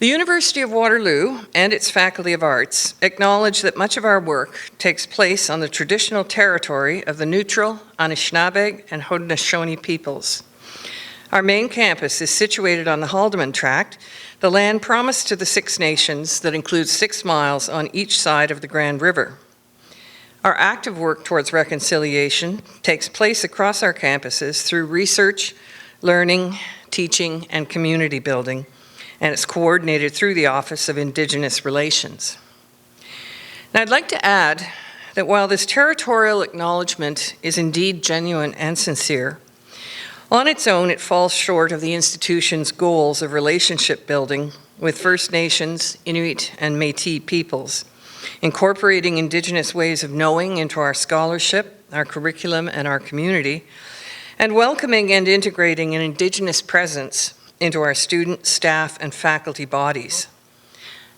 The University of Waterloo and its Faculty of Arts acknowledge that much of our work takes place on the traditional territory of the Neutral, Anishinaabe, and Haudenosaunee peoples. Our main campus is situated on the Haldimand Tract, the land promised to the Six Nations that includes 6 miles on each side of the Grand River. Our active work towards reconciliation takes place across our campuses through research, learning, teaching, and community building, and it's coordinated through the Office of Indigenous Relations. Now, I'd like to add that while this territorial acknowledgement is indeed genuine and sincere, on its own, it falls short of the institution's goals of relationship building with First Nations, Inuit, and Métis peoples, incorporating Indigenous ways of knowing into our scholarship, our curriculum, and our community, and welcoming and integrating an Indigenous presence into our student, staff, and faculty bodies.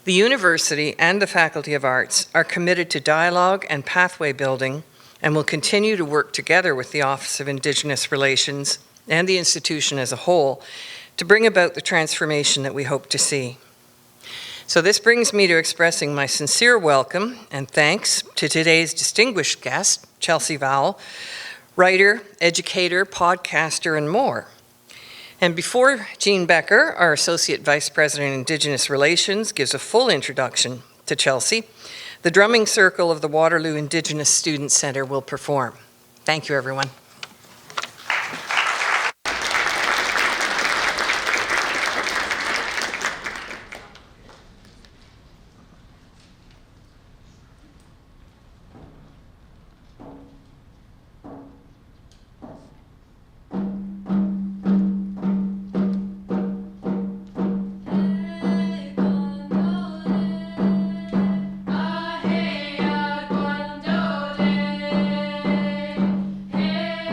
The university and the Faculty of Arts are committed to dialogue and pathway building and will continue to work together with the Office of Indigenous Relations and the institution as a whole to bring about the transformation that we hope to see. So this brings me to expressing my sincere welcome and thanks to today's distinguished guest, Chelsea Vowell, writer, educator, podcaster, and more. And before Jean Becker, our Associate Vice President of Indigenous Relations, gives a full introduction to Chelsea, the Drumming Circle of the Waterloo Indigenous Student Centre will perform. Thank you, everyone. Hey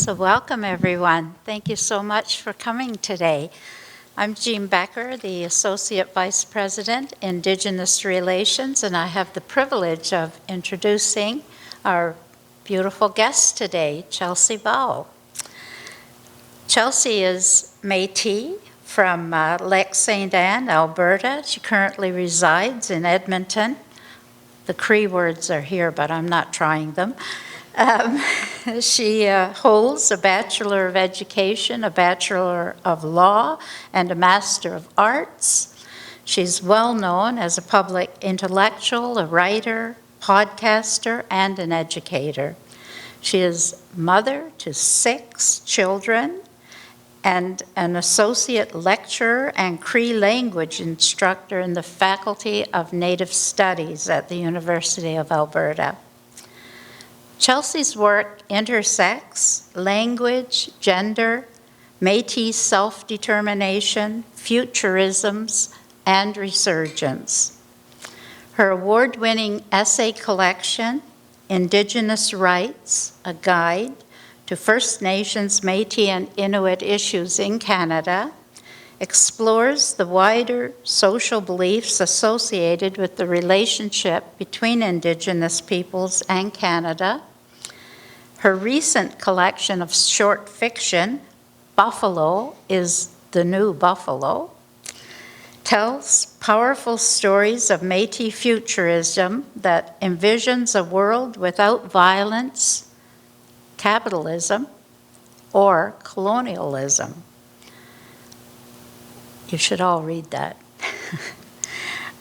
So welcome, everyone. Thank you so much for coming today. I'm Jean Becker, the Associate Vice President, Indigenous Relations, and I have the privilege of introducing our beautiful guest today, Chelsea Bowe. Chelsea is Métis from Lake St. Anne, Alberta. She currently resides in Edmonton. The Cree words are here, but I'm not trying them. She holds a Bachelor of Education, a Bachelor of Law, and a Master of Arts. She's well known as a public intellectual, a writer, podcaster, and an educator. She is mother to 6 children and an associate lecturer and Cree language instructor in the Faculty of Native Studies at the University of Alberta. Chelsea's work intersects language, gender, Métis self-determination, futurisms, and resurgence. Her award-winning essay collection, Indigenous Rights, a Guide to First Nations, Métis, and Inuit Issues in Canada, explores the wider social beliefs associated with the relationship between Indigenous peoples and Canada. Her recent collection of short fiction, Buffalo is the New Buffalo, tells powerful stories of Métis futurism that envisions a world without violence, capitalism, or colonialism. You should all read that.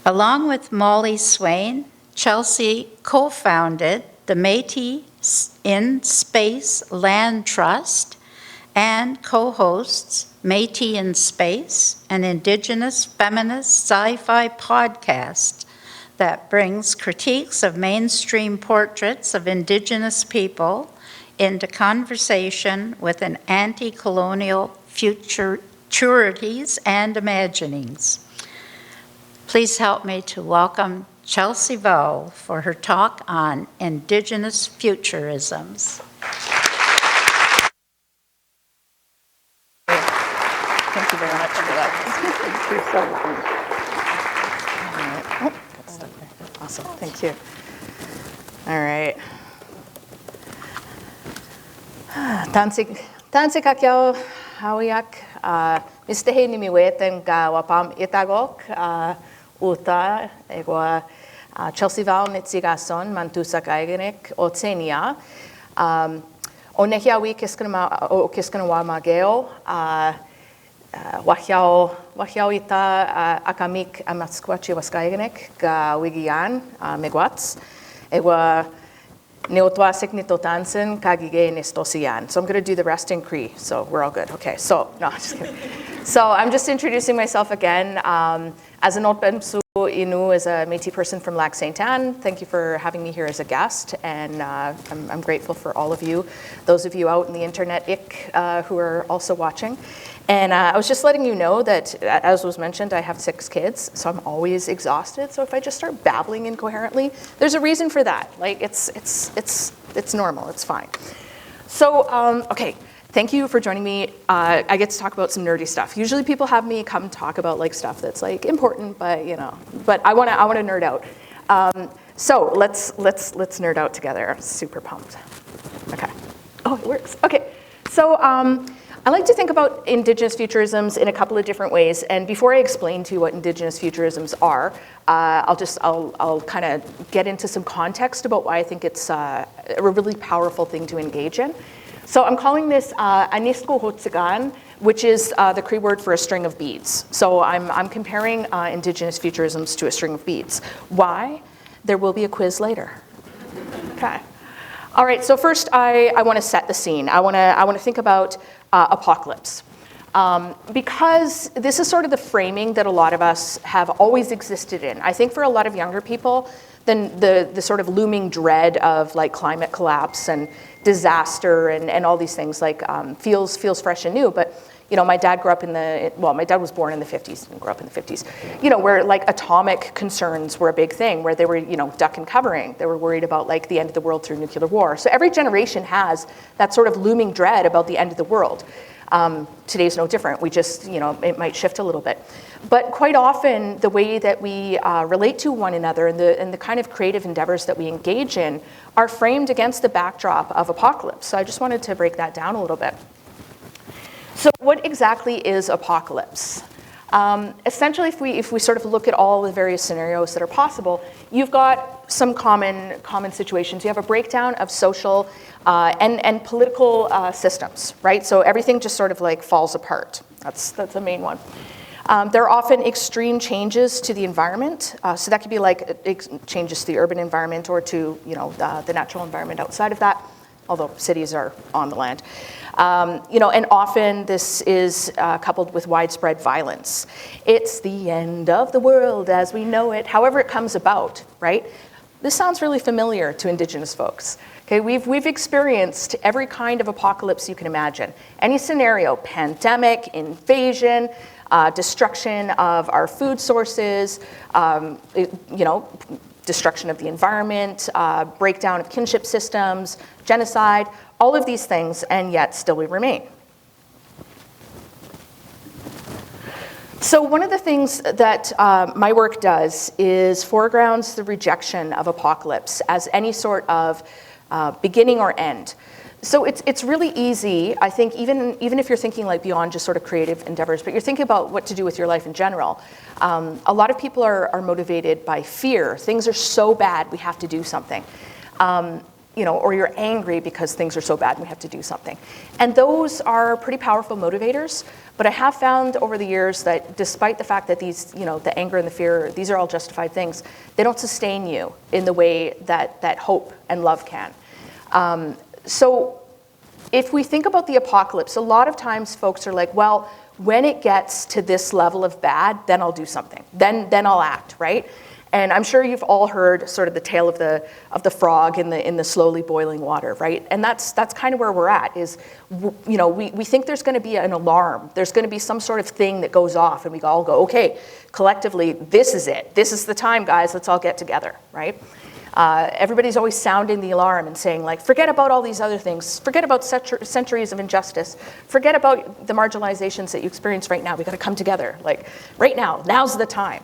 Along with Molly Swain, Chelsea co-founded the Métis in Space Land Trust and co-hosts Métis in Space, an Indigenous feminist sci-fi podcast that brings critiques of mainstream portraits of Indigenous people into conversation with an anti-colonial futurities and imaginings. Please help me to welcome Chelsea Bowe for her talk on Indigenous futurisms. Thank you very much for that. Thank you so much. Got stuck there. Awesome. Thank you. All right. Tansi kakiao hawiak Mr. Heini miweten ga wapam itagok uta egwa Chelsea Bowe nitzigason mantusak aigenek otsenia onehia kiskana wa mageo wahiao ita akamik amatsquachi waskaigenek ga wigian megwats egwa Neotwasik nitotansen kagige nistosian. So I'm going to do the rest in Cree, so we're all good. Okay, so, no, just kidding. So I'm just introducing myself again. As an Otbemsu Inu, as a Métis person from Lac St. Anne, thank you for having me here as a guest, and I'm grateful for all of you, those of you out in the internet who are also watching. And I was just letting you know that, as was mentioned, I have 6 kids, so I'm always exhausted. So if I just start babbling incoherently, there's a reason for that. Like it's normal. It's fine. So okay, thank you for joining me. I get to talk about some nerdy stuff. Usually people have me come talk about like stuff that's like important, but but I want to nerd out. So let's nerd out together. I'm super pumped. Okay. Oh, it works. Okay. So. I like to think about Indigenous futurisms in a couple of different ways, and before I explain to you what Indigenous futurisms are, I'll kind of get into some context about why I think it's a really powerful thing to engage in. So I'm calling this Anisko Hotsagan, which is the Cree word for a string of beads. So I'm comparing Indigenous futurisms to a string of beads. Why? There will be a quiz later. Okay. All right. So first, I want to set the scene. I want to think about apocalypse. Because this is sort of the framing that a lot of us have always existed in. I think for a lot of younger people, then the sort of looming dread of like climate collapse and disaster and all these things like feels fresh and new. But my dad grew up my dad was born in the 50s and grew up in the 50s, where like atomic concerns were a big thing, where they were, duck and covering. They were worried about like the end of the world through nuclear war. So every generation has that sort of looming dread about the end of the world. Today's no different. We just, it might shift a little bit. But quite often, the way that we relate to one another and the kind of creative endeavors that we engage in are framed against the backdrop of apocalypse. So I just wanted to break that down a little bit. So what exactly is apocalypse? Essentially, if we sort of look at all the various scenarios that are possible, you've got some common situations. You have a breakdown of social and political systems, right? So everything just sort of like falls apart. That's the main one. There are often extreme changes to the environment. So that could be like changes to the urban environment or to the natural environment outside of that, although cities are on the land. And often this is coupled with widespread violence. It's the end of the world as we know it, however it comes about, right? This sounds really familiar to Indigenous folks. Okay, we've experienced every kind of apocalypse you can imagine. Any scenario, pandemic, invasion, destruction of our food sources, destruction of the environment, breakdown of kinship systems, genocide, all of these things, and yet still we remain. So one of the things that my work does is foregrounds the rejection of apocalypse as any sort of beginning or end. So it's really easy, I think, even if you're thinking like beyond just sort of creative endeavors, but you're thinking about what to do with your life in general. A lot of people are motivated by fear. Things are so bad, we have to do something. Or you're angry because things are so bad and we have to do something. And those are pretty powerful motivators, but I have found over the years that despite the fact that these, the anger and the fear, these are all justified things, they don't sustain you in the way that hope and love can. So if we think about the apocalypse, a lot of times folks are like, well, when it gets to this level of bad, then I'll do something. Then I'll act, right? And I'm sure you've all heard sort of the tale of the frog in the slowly boiling water, right? And that's kind of where we're at. Is we think there's going to be an alarm. There's going to be some sort of thing that goes off, and we all go, okay, collectively, this is it. This is the time, guys. Let's all get together, right? Everybody's always sounding the alarm and saying, like, forget about all these other things. Forget about centuries of injustice. Forget about the marginalizations that you experience right now. We got to come together, like right now. Now's the time.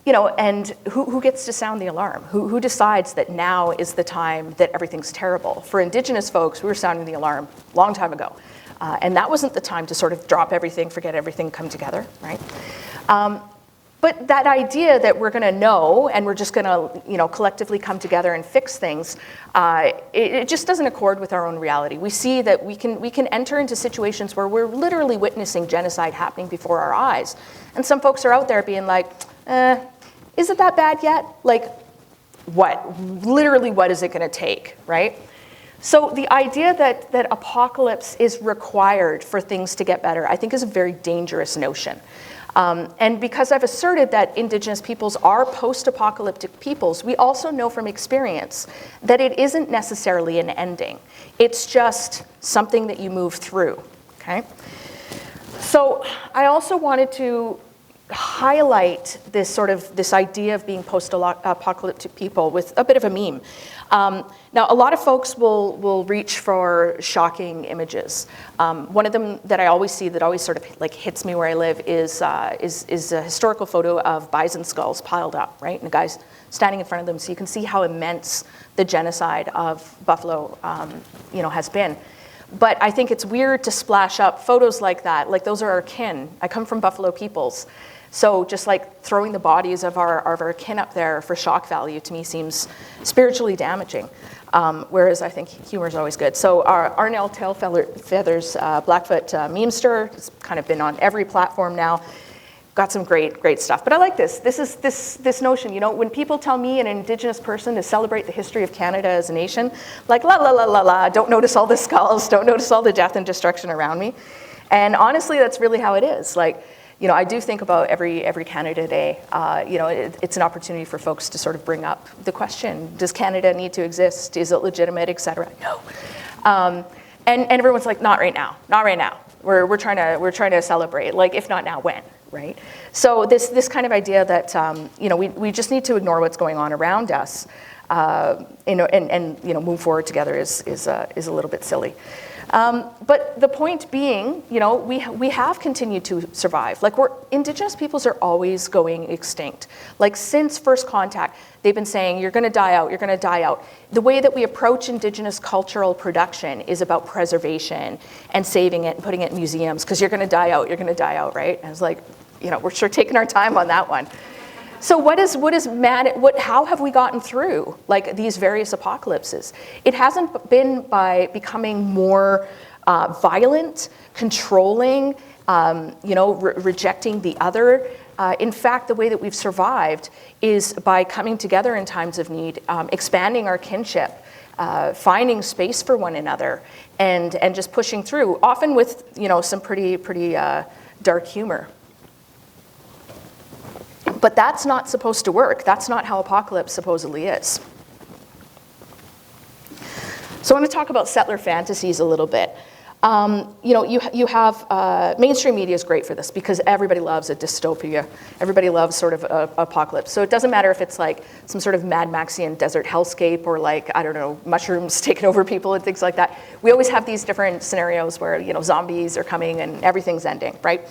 And who gets to sound the alarm? Who decides that now is the time that everything's terrible? For Indigenous folks, we were sounding the alarm a long time ago. And that wasn't the time to sort of drop everything, forget everything, come together, right? But that idea that we're going to know and we're just going to, collectively come together and fix things, it just doesn't accord with our own reality. We see that we can enter into situations where we're literally witnessing genocide happening before our eyes. And some folks are out there being like, is it that bad yet? Like, what? Literally, what is it going to take, right? So the idea that apocalypse is required for things to get better, I think is a very dangerous notion. And because I've asserted that Indigenous peoples are post-apocalyptic peoples, we also know from experience that it isn't necessarily an ending. It's just something that you move through, okay? So I also wanted to highlight this idea of being post-apocalyptic people with a bit of a meme. Now, a lot of folks will reach for shocking images. One of them that I always see that always sort of like hits me where I live is a historical photo of bison skulls piled up, right? And the guy's standing in front of them, so you can see how immense the genocide of buffalo, has been. But I think it's weird to splash up photos like that. Like, those are our kin. I come from Buffalo peoples. So just like throwing the bodies of our kin up there for shock value to me seems spiritually damaging. Whereas I think humor is always good. So our Arnell Tailfeathers Blackfoot memester has kind of been on every platform now. Got some great stuff. But I like this. This notion, when people tell me, an Indigenous person, to celebrate the history of Canada as a nation, like la la la la la, don't notice all the skulls, don't notice all the death and destruction around me. And honestly, that's really how it is. Like, I do think about every Canada Day. It's an opportunity for folks to sort of bring up the question: does Canada need to exist? Is it legitimate, et cetera? No. And everyone's like, not right now, not right now. We're trying to celebrate. Like, if not now, when, right? So this kind of idea that we just need to ignore what's going on around us, and move forward together is a little bit silly. But the point being, we have continued to survive. Like, Indigenous peoples are always going extinct. Like, since first contact, they've been saying, you're going to die out, you're going to die out. The way that we approach Indigenous cultural production is about preservation and saving it and putting it in museums, because you're going to die out, right? And I was like, we're sure taking our time on that one. So how have we gotten through like these various apocalypses? It hasn't been by becoming more violent, controlling, rejecting the other. In fact, the way that we've survived is by coming together in times of need, expanding our kinship, finding space for one another, and just pushing through, often with some pretty dark humor. But that's not supposed to work. That's not how apocalypse supposedly is. So I want to talk about settler fantasies a little bit. You have mainstream media is great for this because everybody loves a dystopia. Everybody loves sort of a apocalypse. So it doesn't matter if it's like some sort of Mad Maxian desert hellscape or like, I don't know, mushrooms taking over people and things like that. We always have these different scenarios where zombies are coming and everything's ending, right?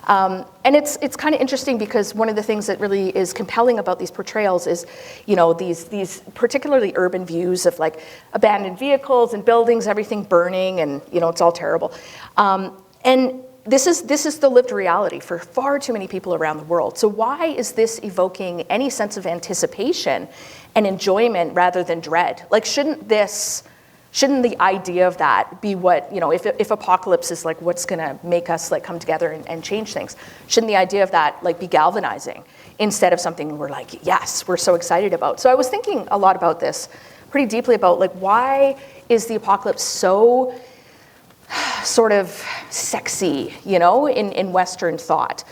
And it's kind of interesting because one of the things that really is compelling about these portrayals is, these particularly urban views of like abandoned vehicles and buildings, everything burning, and it's all terrible. And this is the lived reality for far too many people around the world. So why is this evoking any sense of anticipation and enjoyment rather than dread? Like, shouldn't the idea of that be what, if apocalypse is like what's gonna make us like come together and change things, shouldn't the idea of that like be galvanizing instead of something we're like, yes, we're so excited about? So I was thinking a lot about this, pretty deeply about like, why is the apocalypse so sort of sexy, in Western thought?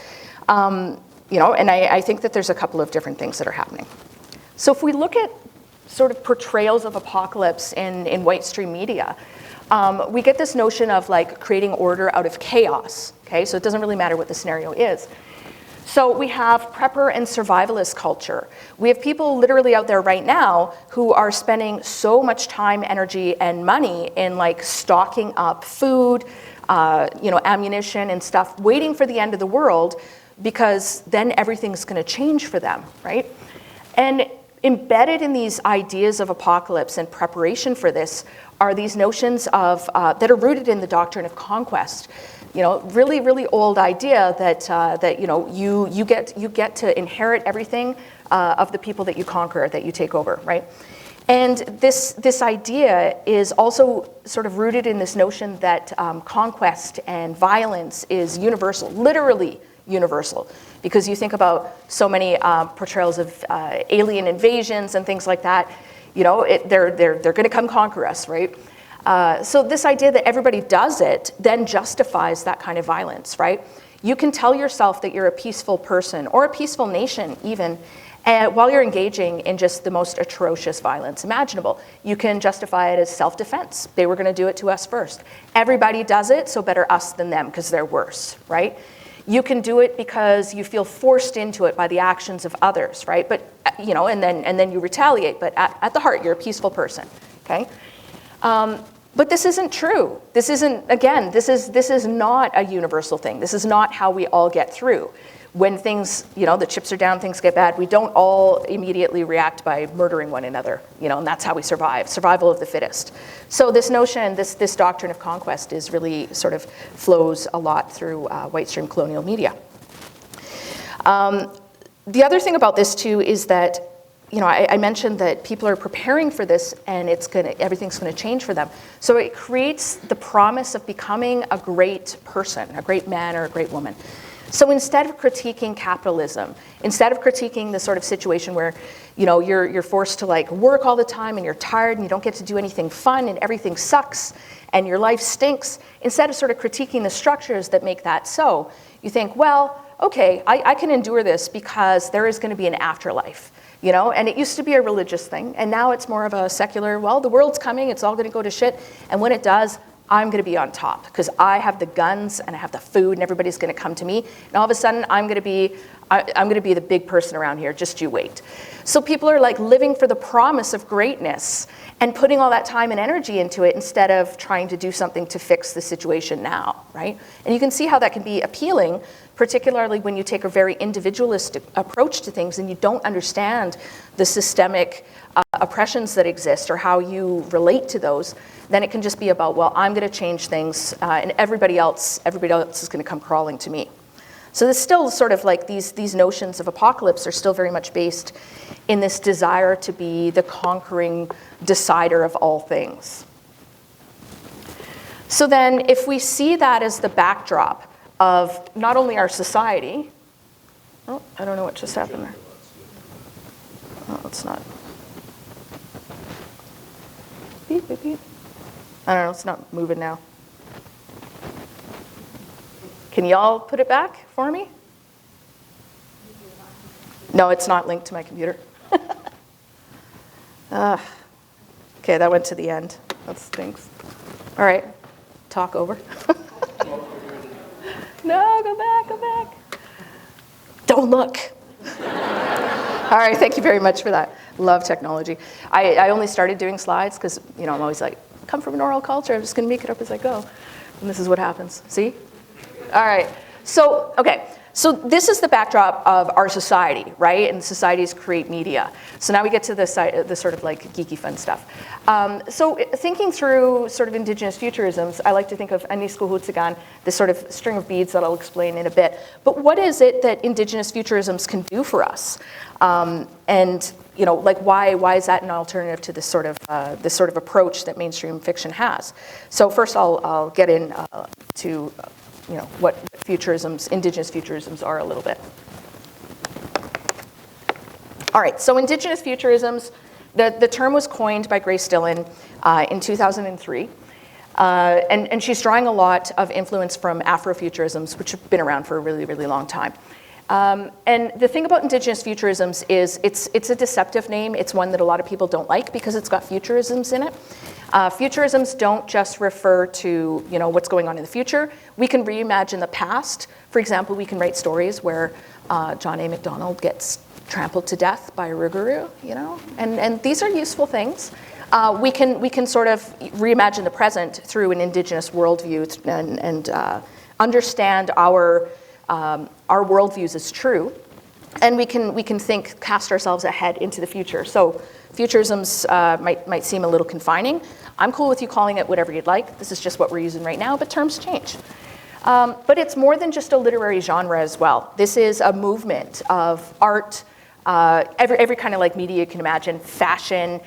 And I think that there's a couple of different things that are happening. So if we look at sort of portrayals of apocalypse in white stream media, we get this notion of like creating order out of chaos, okay? So it doesn't really matter what the scenario is. So we have prepper and survivalist culture. We have people literally out there right now who are spending so much time, energy, and money in like stocking up food, ammunition and stuff, waiting for the end of the world, because then everything's gonna change for them, right? And embedded in these ideas of apocalypse and preparation for this are these notions of that are rooted in the doctrine of conquest. Really, really old idea that you get to inherit everything of the people that you conquer, that you take over, right? And this idea is also sort of rooted in this notion that conquest and violence is universal, literally universal. Because you think about so many portrayals of alien invasions and things like that, they're going to come conquer us, right? So this idea that everybody does it then justifies that kind of violence, right? You can tell yourself that you're a peaceful person or a peaceful nation even, while you're engaging in just the most atrocious violence imaginable. You can justify it as self-defense. They were going to do it to us first. Everybody does it, so better us than them because they're worse, right? You can do it because you feel forced into it by the actions of others, right? But and then you retaliate. But at the heart, you're a peaceful person, okay? But this isn't true. This is not a universal thing. This is not how we all get through. When things, the chips are down, things get bad, we don't all immediately react by murdering one another, and that's how we survive, survival of the fittest. So this notion, this doctrine of conquest is really sort of flows a lot through white stream colonial media. The other thing about this too is that, I mentioned that people are preparing for this and everything's gonna change for them. So it creates the promise of becoming a great person, a great man or a great woman. So instead of critiquing capitalism, instead of critiquing the sort of situation where, you're forced to like work all the time and you're tired and you don't get to do anything fun and everything sucks and your life stinks, instead of sort of critiquing the structures that make that so, you think, well, okay, I can endure this because there is going to be an afterlife, and it used to be a religious thing and now it's more of a secular, well, the world's coming, it's all going to go to shit, and when it does, I'm going to be on top because I have the guns and I have the food and everybody's going to come to me. And all of a sudden, I'm going to be the big person around here. Just you wait. So people are like living for the promise of greatness and putting all that time and energy into it instead of trying to do something to fix the situation now, right? And you can see how that can be appealing, particularly when you take a very individualistic approach to things and you don't understand the systemic oppressions that exist or how you relate to those. Then it can just be about, well, I'm going to change things, and everybody else is going to come crawling to me. So there's still sort of like these notions of apocalypse are still very much based in this desire to be the conquering decider of all things. So then if we see that as the backdrop of not only our society, oh, I don't know what just happened there. Oh, it's not. Beep, beep, beep. I don't know, it's not moving now. Can y'all put it back for me? No, it's not linked to my computer. Okay, that went to the end. That stinks. All right, talk over. No, go back. Don't look. All right, thank you very much for that. Love technology. I only started doing slides because, I'm always like, come from an oral culture, I'm just going to make it up as I go. And this is what happens. See? All right. So, okay. So this is the backdrop of our society, right? And societies create media. So now we get to the sort of like geeky fun stuff. So thinking through sort of indigenous futurisms, I like to think of Anis Kuhutsagan, this sort of string of beads that I'll explain in a bit. But what is it that indigenous futurisms can do for us? And like why is that an alternative to this sort of approach that mainstream fiction has? So first I'll get in to what indigenous futurisms are a little bit. All right, so indigenous futurisms, the term was coined by Grace Dillon in 2003. And she's drawing a lot of influence from Afrofuturisms, which have been around for a really, really long time. And the thing about indigenous futurisms is it's a deceptive name. It's one that a lot of people don't like because it's got futurisms in it. Futurisms don't just refer to what's going on in the future. We can reimagine the past. For example, we can write stories where John A. Macdonald gets trampled to death by a rougarou, and these are useful things. We can sort of reimagine the present through an indigenous worldview and understand our worldviews as true, and we can cast ourselves ahead into the future. So futurisms might seem a little confining. I'm cool with you calling it whatever you'd like. This is just what we're using right now, but terms change. But it's more than just a literary genre as well. This is a movement of art, every kind of like media you can imagine, fashion.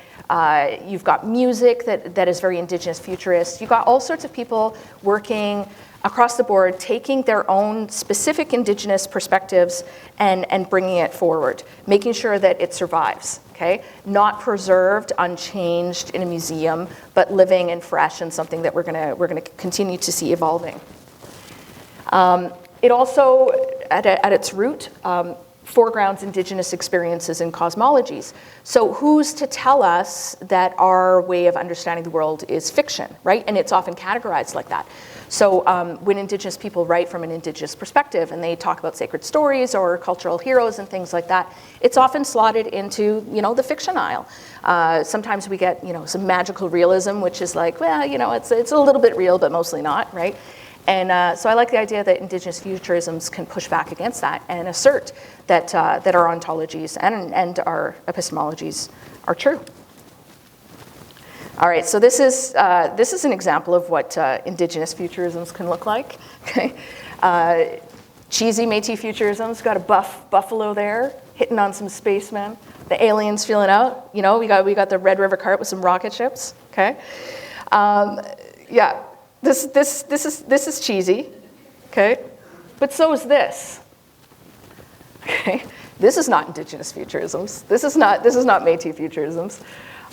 You've got music that is very indigenous futurist. You've got all sorts of people working across the board, taking their own specific indigenous perspectives and bringing it forward, making sure that it survives, okay? Not preserved, unchanged in a museum, but living and fresh and something that we're gonna continue to see evolving. It also, at its root, foregrounds indigenous experiences and cosmologies. So who's to tell us that our way of understanding the world is fiction, right? And it's often categorized like that. So when indigenous people write from an indigenous perspective and they talk about sacred stories or cultural heroes and things like that, it's often slotted into, the fiction aisle. Sometimes we get, some magical realism, which is like, well, it's a little bit real, but mostly not, right? And so I like the idea that indigenous futurisms can push back against that and assert that our ontologies and our epistemologies are true. All right, so this is an example of what indigenous futurisms can look like. Okay, cheesy Métis futurisms, got a buff buffalo there, hitting on some spacemen. The aliens feeling out. We got the Red River cart with some rocket ships. Okay, yeah. This is cheesy, okay? But so is this. Okay? This is not indigenous futurisms. This is not Métis futurisms.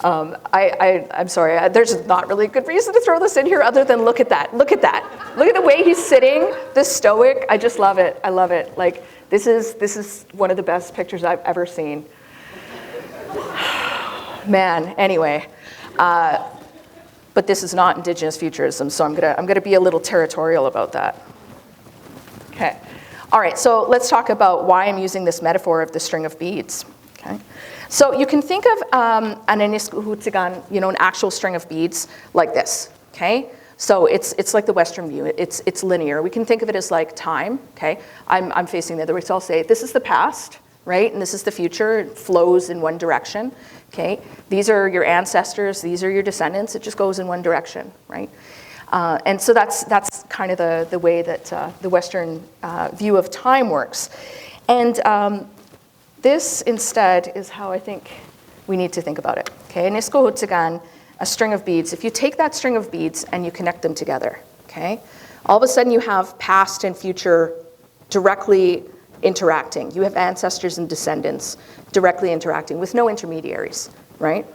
I'm sorry, there's not really a good reason to throw this in here other than look at that. Look at that. Look at the way he's sitting, the stoic. I just love it. I love it. Like, this is one of the best pictures I've ever seen. Man, anyway. but this is not Indigenous futurism, so I'm gonna be a little territorial about that. Okay. All right, so let's talk about why I'm using this metaphor of the string of beads. Okay. So you can think of an Aniskahutsagan, an actual string of beads like this. Okay. So it's like the Western view. It's linear. We can think of it as like time. Okay. I'm facing the other way, so I'll say this is the past, right, and this is the future. It flows in one direction. Okay. These are your ancestors. These are your descendants. It just goes in one direction, right? And so that's kind of the way that the Western view of time works. And this instead is how I think we need to think about it. Okay, Aniskahutsagan, a string of beads. If you take that string of beads and you connect them together, okay, all of a sudden you have past and future directly interacting. You have ancestors and descendants directly interacting with no intermediaries, right?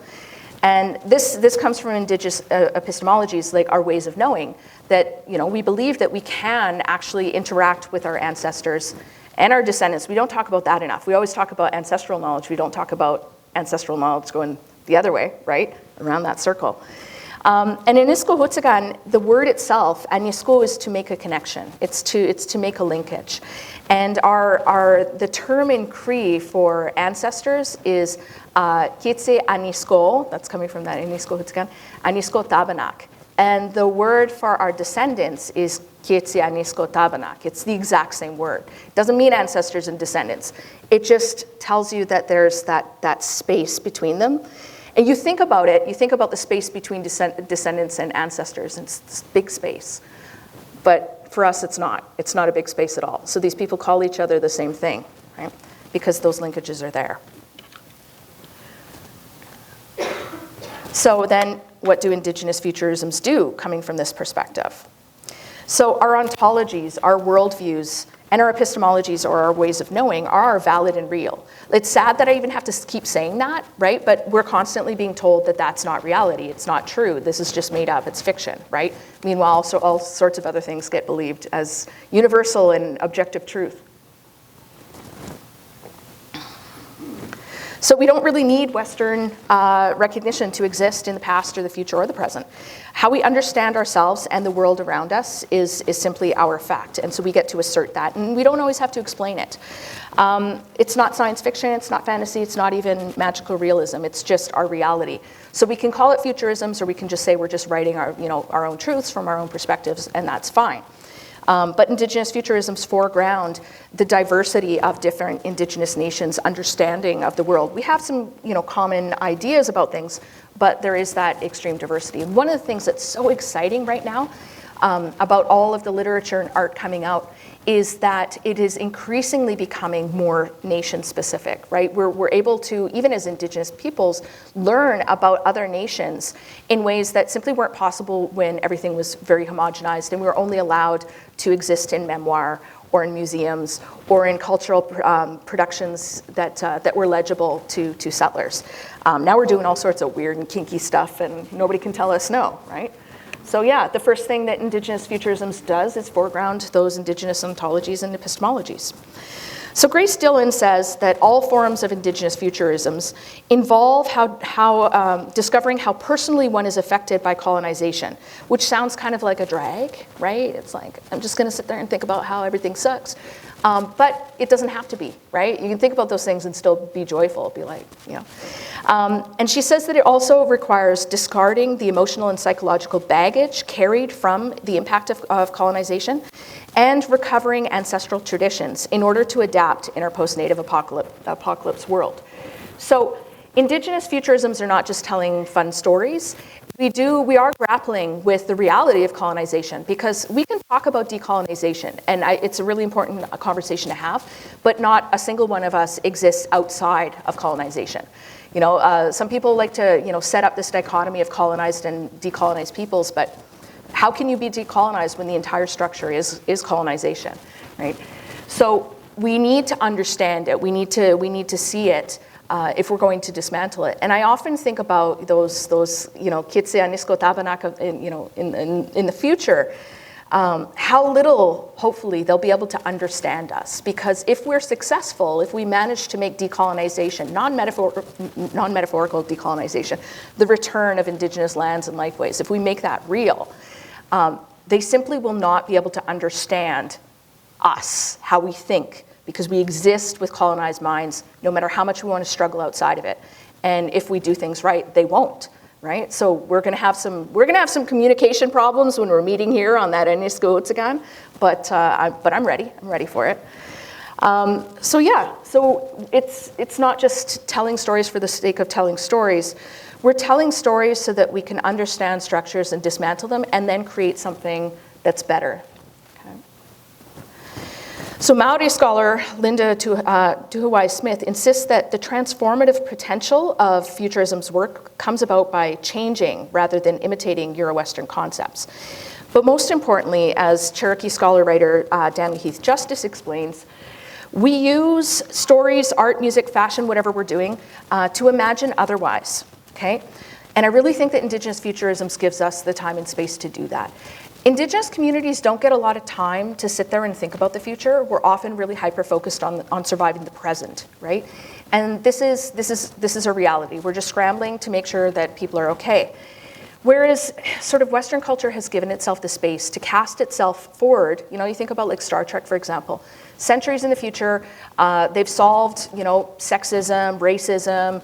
And this comes from indigenous epistemologies, like our ways of knowing, that we believe that we can actually interact with our ancestors and our descendants. We don't talk about that enough. We always talk about ancestral knowledge. We don't talk about ancestral knowledge going the other way, right, around that circle. And in Aniskahutsagan, the word itself, anisko, is to make a connection. It's to make a linkage. And the term in Cree for ancestors is Kitse Anisko, that's coming from that Aniskahutsagan, Anisko Tabanak. And the word for our descendants is Kitse Anisko Tabanak. It's the exact same word. It doesn't mean ancestors and descendants. It just tells you that there's that space between them. And you think about it, you think about the space between descendants and ancestors, and it's this big space. But for us, it's not. It's not a big space at all. So these people call each other the same thing, right? Because those linkages are there. So then, what do Indigenous futurisms do coming from this perspective? So our ontologies, our worldviews, and our epistemologies, or our ways of knowing, are valid and real. It's sad that I even have to keep saying that, right? But we're constantly being told that that's not reality. It's not true. This is just made up. It's fiction, right? Meanwhile, also all sorts of other things get believed as universal and objective truth. So we don't really need Western recognition to exist in the past or the future or the present. How we understand ourselves and the world around us is simply our fact, and so we get to assert that, and we don't always have to explain it. It's not science fiction, it's not fantasy, it's not even magical realism, it's just our reality. So we can call it futurisms, or we can just say we're just writing our own truths from our own perspectives, and that's fine. But Indigenous futurisms foreground the diversity of different Indigenous nations' understanding of the world. We have some, common ideas about things, but there is that extreme diversity. And one of the things that's so exciting right now about all of the literature and art coming out is that it is increasingly becoming more nation-specific, right? We're able to, even as Indigenous peoples, learn about other nations in ways that simply weren't possible when everything was very homogenized and we were only allowed to exist in memoir or in museums or in cultural productions that were legible to settlers. Now we're doing all sorts of weird and kinky stuff and nobody can tell us no, right? So yeah, the first thing that Indigenous futurisms does is foreground those Indigenous ontologies and epistemologies. So Grace Dillon says that all forms of Indigenous futurisms involve discovering how personally one is affected by colonization, which sounds kind of like a drag, right? It's like, I'm just gonna sit there and think about how everything sucks. But it doesn't have to be, right? You can think about those things and still be joyful, be like, And she says that it also requires discarding the emotional and psychological baggage carried from the impact of colonization and recovering ancestral traditions in order to adapt in our post-native apocalypse world. So Indigenous futurisms are not just telling fun stories. We are grappling with the reality of colonization because we can talk about decolonization, and it's a really important conversation to have, but not a single one of us exists outside of colonization. Some people like to, set up this dichotomy of colonized and decolonized peoples, but how can you be decolonized when the entire structure is colonization, right? So we need to understand it. We need to see it. If we're going to dismantle it. And I often think about those Kitse Anisko Tabanak in the future how little, hopefully, they'll be able to understand us. Because if we're successful, if we manage to make decolonization, non-metaphorical decolonization, the return of Indigenous lands and lifeways, if we make that real, they simply will not be able to understand us, how we think, because we exist with colonized minds, no matter how much we want to struggle outside of it. And if we do things right, they won't. Right? So we're going to have some communication problems when we're meeting here on that Eniskootsagan, but I'm ready for it. So it's not just telling stories for the sake of telling stories. We're telling stories so that we can understand structures and dismantle them and then create something that's better. So Maori scholar Linda Tuhiwai-Smith insists that the transformative potential of futurism's work comes about by changing rather than imitating Euro-Western concepts. But most importantly, as Cherokee scholar-writer Daniel Heath Justice explains, we use stories, art, music, fashion, whatever we're doing, to imagine otherwise, okay? And I really think that Indigenous futurism gives us the time and space to do that. Indigenous communities don't get a lot of time to sit there and think about the future. We're often really hyper-focused on surviving the present, right? And this is a reality. We're just scrambling to make sure that people are okay. Whereas sort of Western culture has given itself the space to cast itself forward. You know, you think about like Star Trek, for example. Centuries in the future, they've solved, you know, sexism, racism,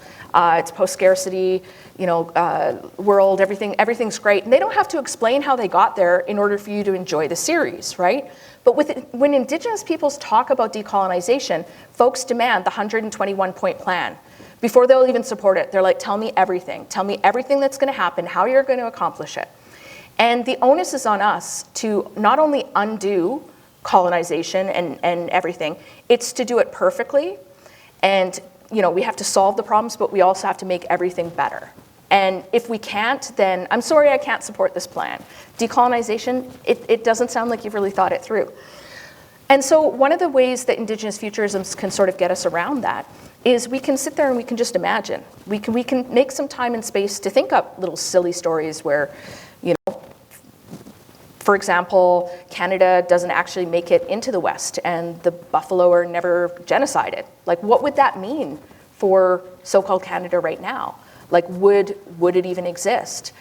it's post-scarcity, you know, world, everything's great. And they don't have to explain how they got there in order for you to enjoy the series, right? But when Indigenous peoples talk about decolonization, folks demand the 121-point plan. Before they'll even support it, they're like, tell me everything. Tell me everything that's gonna happen, how you're gonna accomplish it. And the onus is on us to not only undo colonization and everything, it's to do it perfectly. And you know, we have to solve the problems, but we also have to make everything better. And if we can't, then I'm sorry I can't support this plan. Decolonization, it doesn't sound like you've really thought it through. And so one of the ways that Indigenous futurisms can sort of get us around that is we can sit there and we can just imagine. We can make some time and space to think up little silly stories where, you know, for example, Canada doesn't actually make it into the West and the buffalo are never genocided. Like, what would that mean for so-called Canada right now? Like, would it even exist?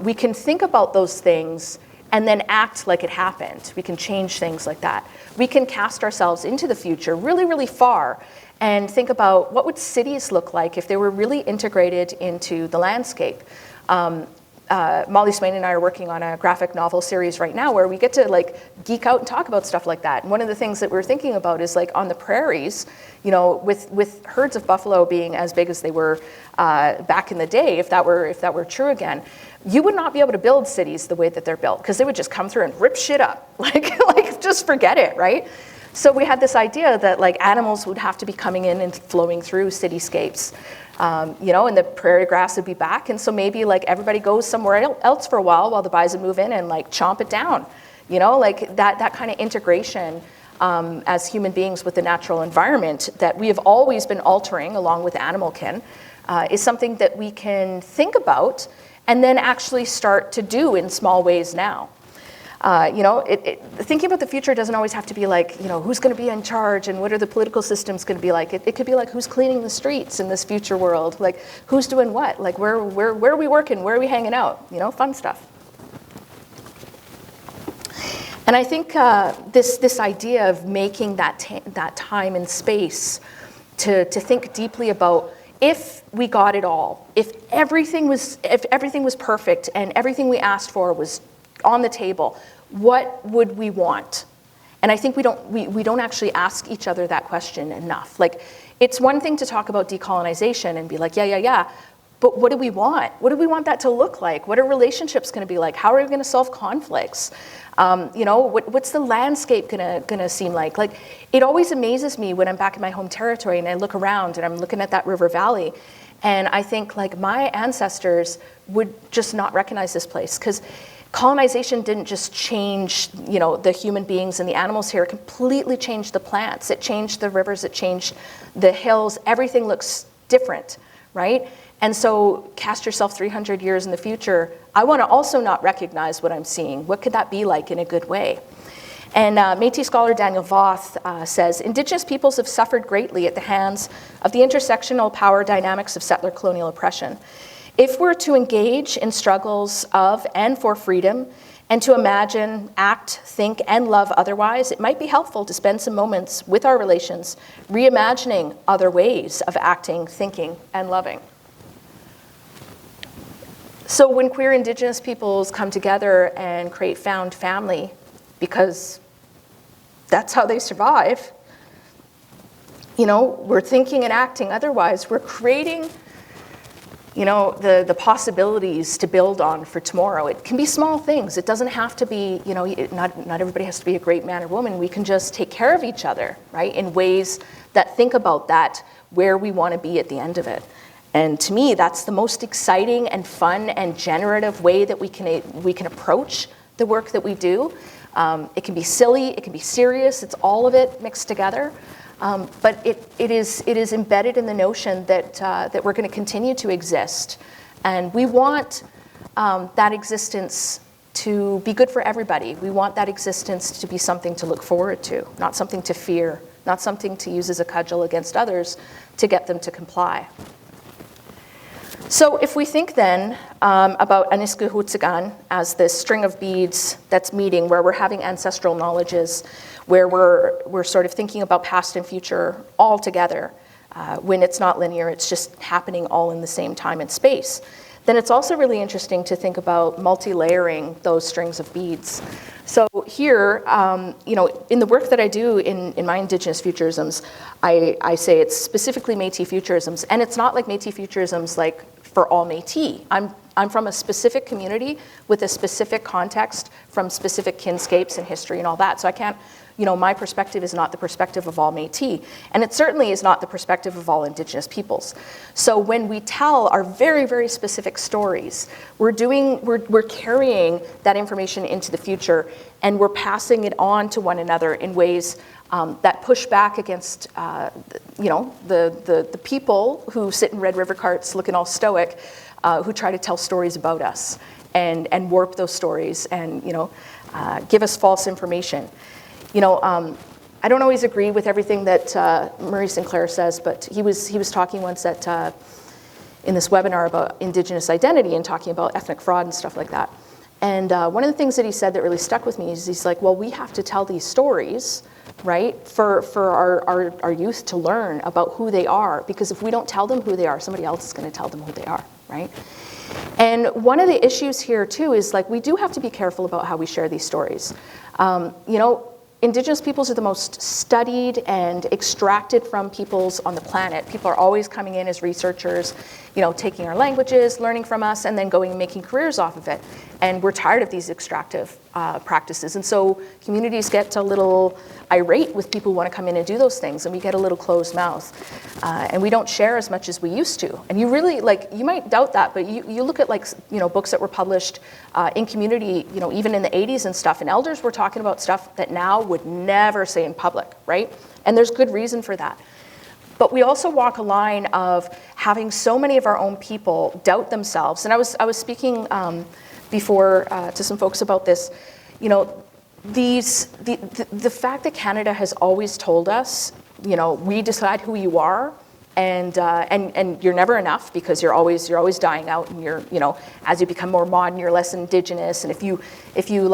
We can think about those things and then act like it happened. We can change things like that. We can cast ourselves into the future really, really far and think about what would cities look like if they were really integrated into the landscape. Molly Swain and I are working on a graphic novel series right now where we get to like geek out and talk about stuff like that. And one of the things that we're thinking about is like on the prairies, you know, with herds of buffalo being as big as they were back in the day, if that were true again, you would not be able to build cities the way that they're built because they would just come through and rip shit up, like just forget it, right? So we had this idea that like animals would have to be coming in and flowing through cityscapes. You know, and the prairie grass would be back. And so maybe like everybody goes somewhere else for a while the bison move in and like chomp it down. You know, like that kind of integration as human beings with the natural environment that we have always been altering along with animal kin is something that we can think about and then actually start to do in small ways now. You know, thinking about the future doesn't always have to be like, you know, who's going to be in charge and what are the political systems going to be like. It could be like who's cleaning the streets in this future world, like who's doing what, like where are we working, where are we hanging out, you know, fun stuff. And I think this idea of making that time and space to think deeply about if we got it all, if everything was perfect and everything we asked for was on the table, what would we want? And I think we don't actually ask each other that question enough. Like, it's one thing to talk about decolonization and be like, yeah, but what do we want? What do we want that to look like? What are relationships going to be like? How are we going to solve conflicts? You know, what's the landscape gonna seem like? Like, it always amazes me when I'm back in my home territory and I look around and I'm looking at that river valley, and I think like my ancestors would just not recognize this place because colonization didn't just change, you know, the human beings and the animals here. It completely changed the plants. It changed the rivers. It changed the hills. Everything looks different, right? And so cast yourself 300 years in the future. I want to also not recognize what I'm seeing. What could that be like in a good way? And Métis scholar Daniel Voth says, Indigenous peoples have suffered greatly at the hands of the intersectional power dynamics of settler colonial oppression. If we're to engage in struggles of and for freedom, and to imagine, act, think, and love otherwise, it might be helpful to spend some moments with our relations reimagining other ways of acting, thinking, and loving. So when queer Indigenous peoples come together and create found family, because that's how they survive, we're thinking and acting otherwise. We're creating, the possibilities to build on for tomorrow. It can be small things. It doesn't have to be, not everybody has to be a great man or woman. We can just take care of each other, right, in ways that think about that, where we want to be at the end of it. And to me, that's the most exciting and fun and generative way that we can approach the work that we do. It can be silly, it can be serious, it's all of it mixed together. But it is embedded in the notion that we're going to continue to exist. And we want that existence to be good for everybody. We want that existence to be something to look forward to, not something to fear, not something to use as a cudgel against others to get them to comply. So if we think then about Anishkahutsagan as this string of beads that's meeting, where we're having ancestral knowledges, where we're sort of thinking about past and future all together, when it's not linear, it's just happening all in the same time and space, then it's also really interesting to think about multi-layering those strings of beads. So here, in the work that I do in my Indigenous futurisms, I say it's specifically Métis futurisms, and it's not like Métis futurisms like for all Métis. I'm from a specific community with a specific context from specific kinscapes and history and all that. So I can't, my perspective is not the perspective of all Métis, and it certainly is not the perspective of all Indigenous peoples. So when we tell our very, very specific stories, we're carrying that information into the future, and we're passing it on to one another in ways that push back against, the people who sit in Red River carts looking all stoic, who try to tell stories about us and warp those stories and, give us false information. I don't always agree with everything that Murray Sinclair says, but he was talking once in this webinar about Indigenous identity and talking about ethnic fraud and stuff like that. And one of the things that he said that really stuck with me is he's like, well, we have to tell these stories, right, for our youth to learn about who they are, because if we don't tell them who they are, somebody else is going to tell them who they are, right? And one of the issues here too is like we do have to be careful about how we share these stories. Indigenous peoples are the most studied and extracted from peoples on the planet. People are always coming in as researchers, taking our languages, learning from us, and then going and making careers off of it. And we're tired of these extractive practices. And so communities get a little irate with people who want to come in and do those things, and we get a little closed mouth. And we don't share as much as we used to. And you really, you might doubt that, but you look at books that were published in community, even in the 80s and stuff, and elders were talking about stuff that now would never say in public, right? And there's good reason for that. But we also walk a line of having so many of our own people doubt themselves. And I was speaking before to some folks about this. The fact that Canada has always told us, we decide who you are, and you're never enough because you're always dying out, and you're, as you become more modern, you're less Indigenous, and if you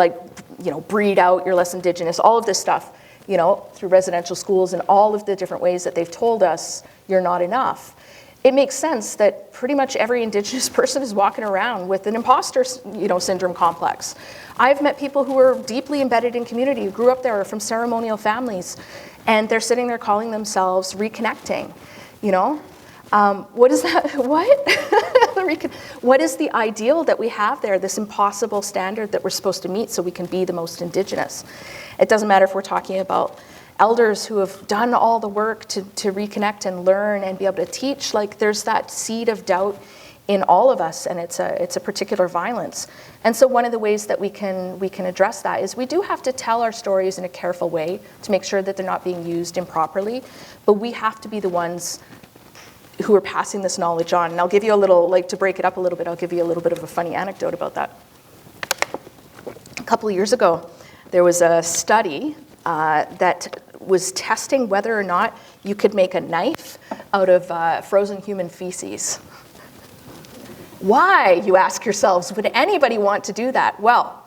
breed out, you're less Indigenous. All of this stuff, through residential schools and all of the different ways that they've told us you're not enough. It makes sense that pretty much every Indigenous person is walking around with an imposter, syndrome complex. I've met people who are deeply embedded in community, who grew up there, or from ceremonial families, and they're sitting there calling themselves reconnecting. What is that? What? What is the ideal that we have there, this impossible standard that we're supposed to meet so we can be the most Indigenous? It doesn't matter if we're talking about elders who have done all the work to reconnect and learn and be able to teach. There's that seed of doubt in all of us, and it's a particular violence. And so one of the ways that we can address that is we do have to tell our stories in a careful way to make sure that they're not being used improperly, but we have to be the ones who are passing this knowledge on. And I'll give you a little, like to break it up a little bit, I'll give you a little bit of a funny anecdote about that. A couple of years ago, there was a study that was testing whether or not you could make a knife out of frozen human feces. Why, you ask yourselves, would anybody want to do that? Well,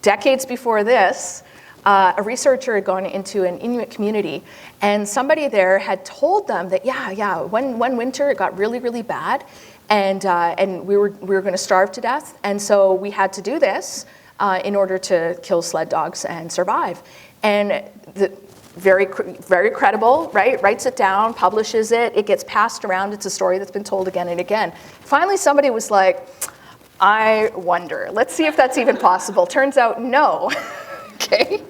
decades before this, a researcher had gone into an Inuit community, and somebody there had told them that, one winter it got really, really bad, and we were going to starve to death, and so we had to do this in order to kill sled dogs and survive. And very credible, right? Writes it down, publishes it, it gets passed around. It's a story that's been told again and again. Finally, somebody was like, I wonder, let's see if that's even possible. Turns out, no. Okay.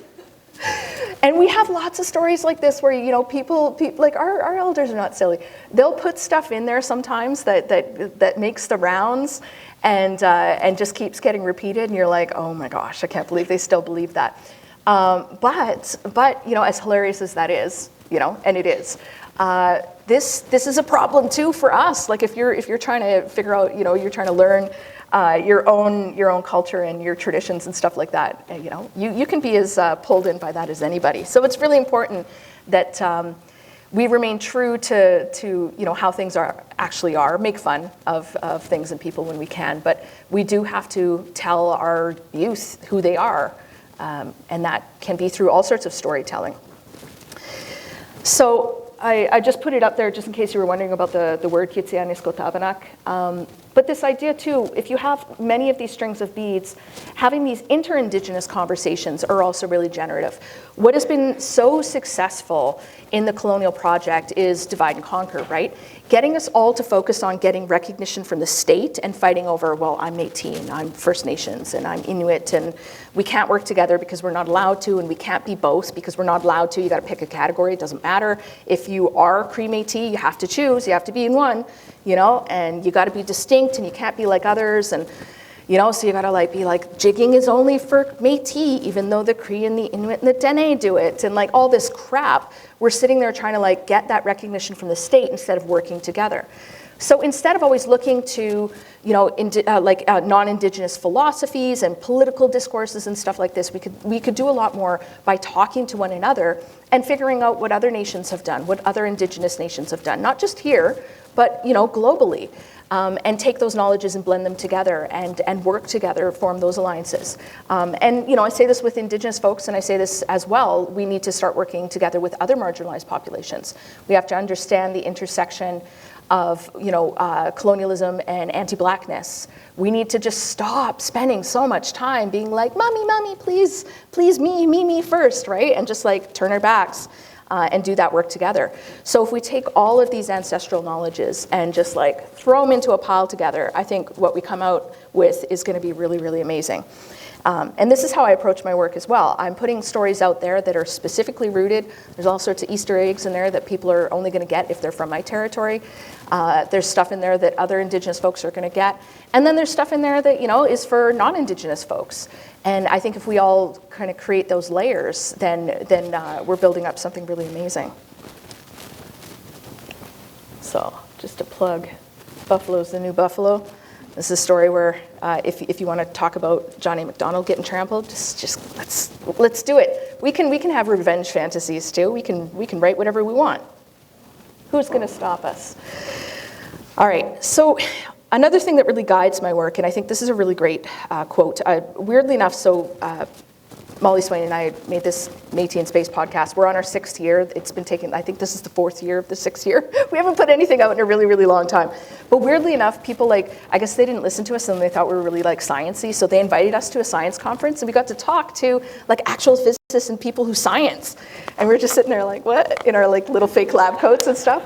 And we have lots of stories like this where, you know, people like our elders are not silly. They'll put stuff in there sometimes that makes the rounds and just keeps getting repeated. And you're like, oh my gosh, I can't believe they still believe that. But you know, as hilarious as that is, you know, and it is, this is a problem too for us. Like if you're trying to figure out, you know, you're trying to learn your own culture and your traditions and stuff like that, you know, you can be as pulled in by that as anybody. So it's really important that we remain true to you know how things actually are. Make fun of things and people when we can, but we do have to tell our youth who they are. And that can be through all sorts of storytelling. So I just put it up there just in case you were wondering about the word Kitsianiskotabanak. But this idea too, if you have many of these strings of beads, having these inter-Indigenous conversations are also really generative. What has been so successful in the colonial project is divide and conquer, right? Getting us all to focus on getting recognition from the state and fighting over, well, I'm Métis and I'm First Nations and I'm Inuit and we can't work together because we're not allowed to, and we can't be both because we're not allowed to. You got to pick a category. It doesn't matter. If you are Cree Métis, you have to choose. You have to be in one, you know, and you got to be distinct and you can't be like others. And, you know, so you got to be like, jigging is only for Métis, even though the Cree and the Inuit and the Dene do it. And like all this crap, we're sitting there trying to get that recognition from the state instead of working together. So instead of always looking to, you know, non-Indigenous philosophies and political discourses and stuff like this, we could do a lot more by talking to one another and figuring out what other nations have done, what other Indigenous nations have done, not just here, but, you know, globally. And take those knowledges and blend them together and work together, form those alliances. And, you know, I say this with Indigenous folks, and I say this as well, we need to start working together with other marginalized populations. We have to understand the intersection of, you know, colonialism and anti-Blackness. We need to just stop spending so much time being like, mommy, please, me first, right? And just turn our backs. And do that work together. So if we take all of these ancestral knowledges and just throw them into a pile together, I think what we come out with is going to be really, really amazing. And this is how I approach my work as well. I'm putting stories out there that are specifically rooted. There's all sorts of Easter eggs in there that people are only going to get if they're from my territory. There's stuff in there that other Indigenous folks are going to get. And then there's stuff in there that, you know, is for non-Indigenous folks. And I think if we all kind of create those layers, then we're building up something really amazing. So just to plug, Buffalo's the New Buffalo. This is a story where if you want to talk about John A. Macdonald getting trampled, just let's do it. We can have revenge fantasies too. We can write whatever we want. Who's going to stop us? All right. So another thing that really guides my work, and I think this is a really great quote. Weirdly enough, Molly Swain and I made this Métis in Space podcast. We're on our 6th year. It's been taken, I think this is the 4th year of the 6th year. We haven't put anything out in a really, really long time. But weirdly enough, people I guess they didn't listen to us and they thought we were really sciencey. So they invited us to a science conference and we got to talk to actual physicists and people who science. And we're just sitting there what? In our little fake lab coats and stuff.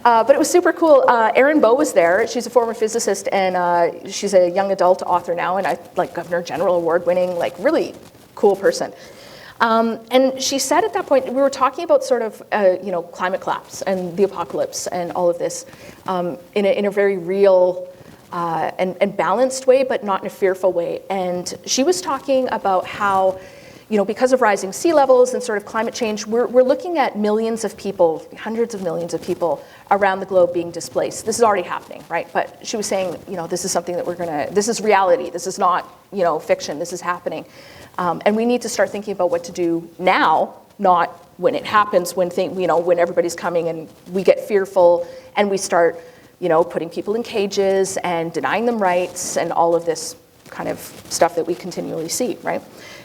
But it was super cool. Erin Bowe was there. She's a former physicist and she's a young adult author now and Governor General Award winning, really cool person. And she said at that point, we were talking about sort of, climate collapse and the apocalypse and all of this in a very real and balanced way, but not in a fearful way. And she was talking about how, because of rising sea levels and sort of climate change, we're looking at millions of people, hundreds of millions of people around the globe being displaced. This is already happening, right? But she was saying, this is something that this is reality. This is not, fiction. This is happening. And we need to start thinking about what to do now, not when it happens, when everybody's coming and we get fearful and we start, putting people in cages and denying them rights and all of this kind of stuff that we continually see, right?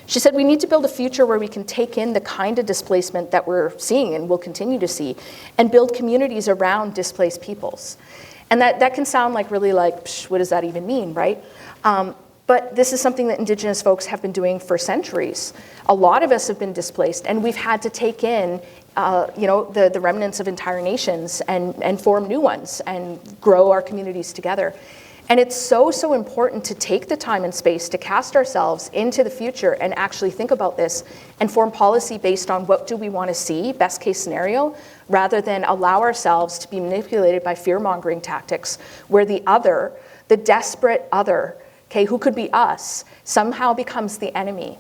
She said we need to build a future where we can take in the kind of displacement that we're seeing and will continue to see and build communities around displaced peoples. And that can sound like really like, what does that even mean, right? But this is something that Indigenous folks have been doing for centuries. A lot of us have been displaced and we've had to take in the remnants of entire nations and form new ones and grow our communities together. And it's so important to take the time and space to cast ourselves into the future and actually think about this and form policy based on what do we want to see, best case scenario, rather than allow ourselves to be manipulated by fear-mongering tactics where the other, the desperate other, okay, who could be us, somehow becomes the enemy.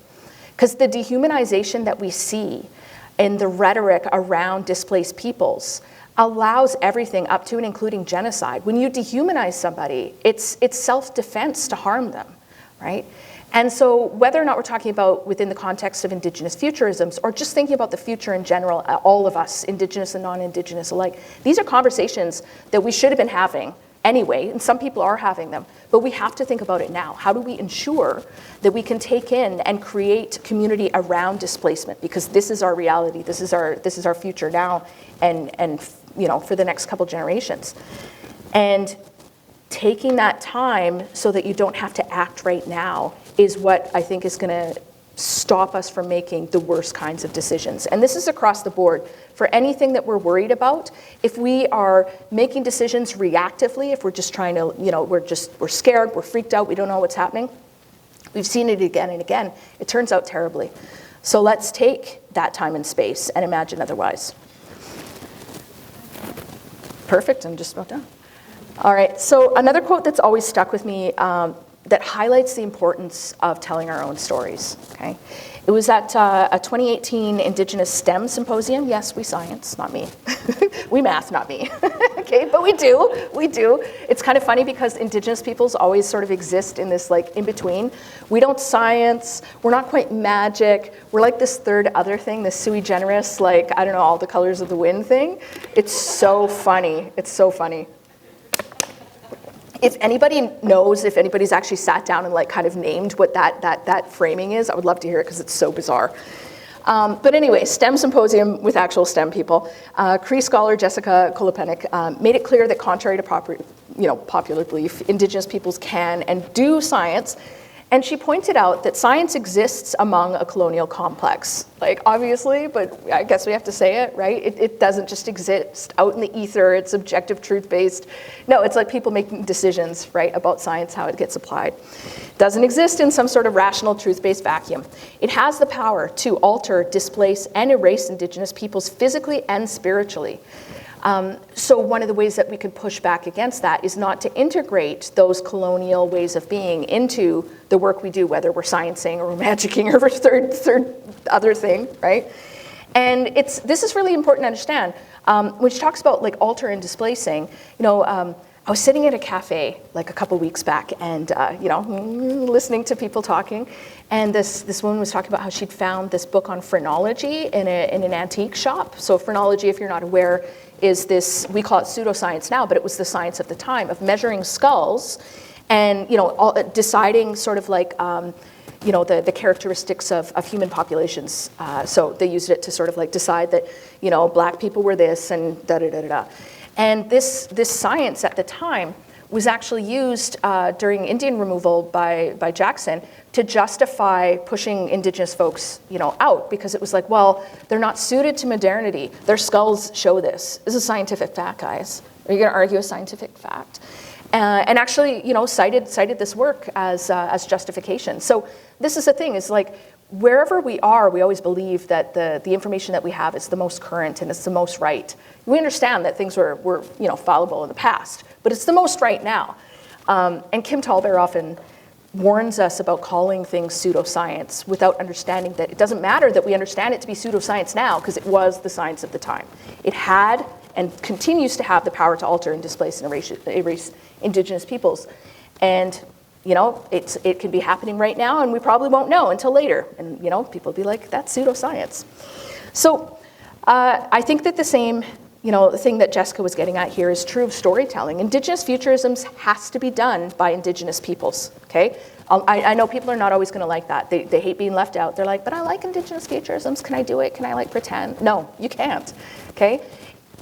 Because the dehumanization that we see in the rhetoric around displaced peoples allows everything up to and including genocide. When you dehumanize somebody, it's self-defense to harm them, right? And so whether or not we're talking about within the context of Indigenous futurisms or just thinking about the future in general, all of us, Indigenous and non-Indigenous alike, these are conversations that we should have been having anyway, and some people are having them, but we have to think about it now. How do we ensure that we can take in and create community around displacement? Because this is our reality, this is our future now, and for the next couple generations. And taking that time so that you don't have to act right now is what I think is gonna stop us from making the worst kinds of decisions. And this is across the board. For anything that we're worried about, if we are making decisions reactively, if we're just trying to, we're scared, we're freaked out, we don't know what's happening, we've seen it again and again, it turns out terribly. So let's take that time and space and imagine otherwise. Perfect, I'm just about done. All right, so another quote that's always stuck with me that highlights the importance of telling our own stories, okay? It was at a 2018 Indigenous STEM symposium. Yes, we science, not me. We math, not me. Okay, but we do. It's kind of funny because Indigenous peoples always sort of exist in this like in between. We don't science, we're not quite magic. We're like this third other thing, this sui generis, like, I don't know, all the colors of the wind thing. It's so funny, it's so funny. If anybody knows, if anybody's actually sat down and like kind of named what that framing is, I would love to hear it because it's so bizarre. But anyway, STEM symposium with actual STEM people. Cree scholar Jessica Kolopenik made it clear that contrary to popular belief, Indigenous peoples can and do science. And she pointed out that science exists among a colonial complex. Like, obviously, but I guess we have to say it, right? It doesn't just exist out in the ether, it's objective, truth-based. No, it's like people making decisions, right, about science, how it gets applied. It doesn't exist in some sort of rational, truth-based vacuum. It has the power to alter, displace, and erase Indigenous peoples physically and spiritually. So one of the ways that we can push back against that is not to integrate those colonial ways of being into the work we do, whether we're sciencing or we're magicking or we're third other thing, right? And this is really important to understand. When she talks about like alter and displacing, I was sitting at a cafe like a couple weeks back and, listening to people talking. And this woman was talking about how she'd found this book on phrenology in an antique shop. So phrenology, if you're not aware, is this, we call it pseudoscience now, but it was the science of the time of measuring skulls and, deciding sort of like, the characteristics of human populations. So they used it to sort of like decide that, black people were this and da-da-da-da-da. And this science at the time was actually used during Indian removal by Jackson to justify pushing Indigenous folks, out, because it was like, well, they're not suited to modernity. Their skulls show this. This is a scientific fact, guys. Are you going to argue a scientific fact? And actually, cited this work as justification. So this is the thing, is like, wherever we are, we always believe that the information that we have is the most current and it's the most right. We understand that things were fallible in the past, but it's the most right now. And Kim Tallbear often warns us about calling things pseudoscience without understanding that it doesn't matter that we understand it to be pseudoscience now, because it was the science of the time. It had and continues to have the power to alter and displace and erase Indigenous peoples. And you know, it can be happening right now, and we probably won't know until later. And you know, people will be like, that's pseudoscience. So I think that the same thing that Jessica was getting at here is true of storytelling. Indigenous futurisms has to be done by Indigenous peoples, okay? I know people are not always gonna like that. They hate being left out. They're like, but I like Indigenous futurisms. Can I do it? Can I pretend? No, you can't, okay?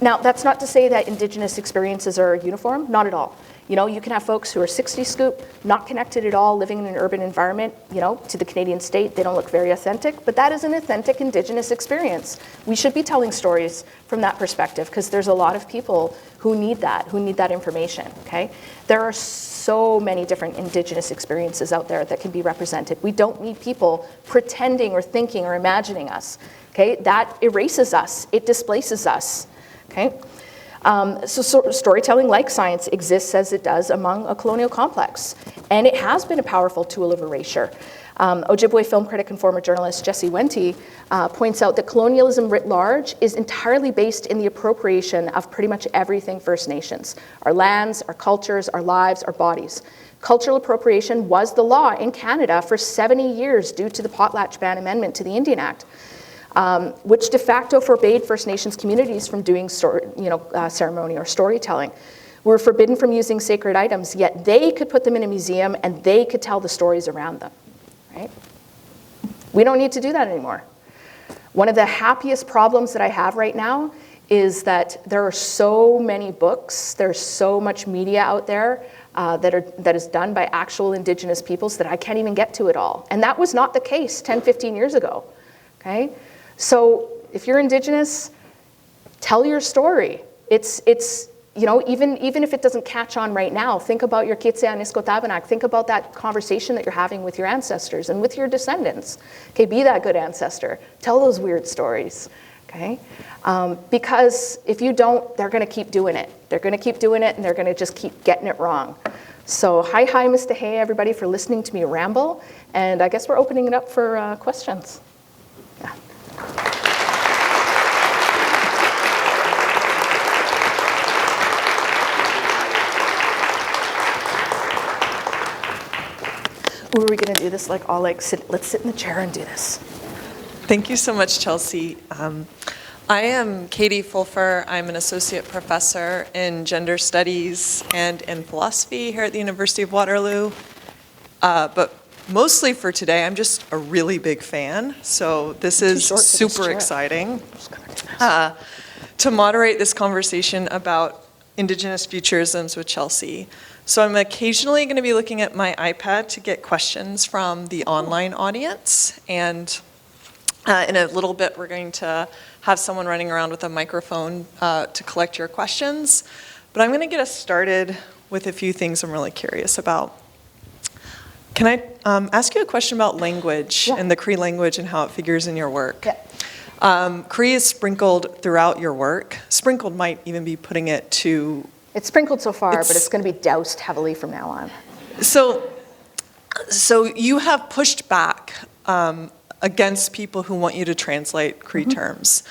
Now, that's not to say that Indigenous experiences are uniform, not at all. You know, you can have folks who are 60 scoop, not connected at all, living in an urban environment, to the Canadian state. They don't look very authentic, but that is an authentic Indigenous experience. We should be telling stories from that perspective, because there's a lot of people who need that information, okay? There are so many different Indigenous experiences out there that can be represented. We don't need people pretending or thinking or imagining us, okay? That erases us, it displaces us, okay? So storytelling, like science, exists as it does among a colonial complex, and it has been a powerful tool of erasure. Ojibwe film critic and former journalist Jesse Wente points out that colonialism writ large is entirely based in the appropriation of pretty much everything First Nations: our lands, our cultures, our lives, our bodies. Cultural appropriation was the law in Canada for 70 years due to the Potlatch-Ban Amendment to the Indian Act, which de facto forbade First Nations communities from doing ceremony or storytelling. Were forbidden from using sacred items, yet they could put them in a museum and they could tell the stories around them, right? We don't need to do that anymore. One of the happiest problems that I have right now is that there are so many books, there's so much media out there that is done by actual Indigenous peoples that I can't even get to it all. And that was not the case 10, 15 years ago, okay? So if you're Indigenous, tell your story. It's even if it doesn't catch on right now, think about your Kitsia Niskotabanak. Think about that conversation that you're having with your ancestors and with your descendants. Okay, be that good ancestor. Tell those weird stories, okay? Because if you don't, they're gonna keep doing it. They're gonna keep doing it, and they're gonna just keep getting it wrong. So hi, Mr. Hay, everybody, for listening to me ramble. And I guess we're opening it up for questions. Yeah. Ooh, are we gonna do this let's sit in the chair and do this. Thank you so much, Chelsea. I am Katie Fulfer. I'm an associate professor in gender studies and in philosophy here at the University of Waterloo. But mostly for today, I'm just a really big fan. So this is super exciting to moderate this conversation about Indigenous futurisms with Chelsea. So I'm occasionally going to be looking at my iPad to get questions from the online audience. And in a little bit, we're going to have someone running around with a microphone to collect your questions. But I'm going to get us started with a few things I'm really curious about. Can I ask you a question about language and the Cree language and how it figures in your work? Yeah. Cree is sprinkled throughout your work. Sprinkled might even be putting it to... It's sprinkled so far, but it's going to be doused heavily from now on. So you have pushed back against people who want you to translate Cree terms.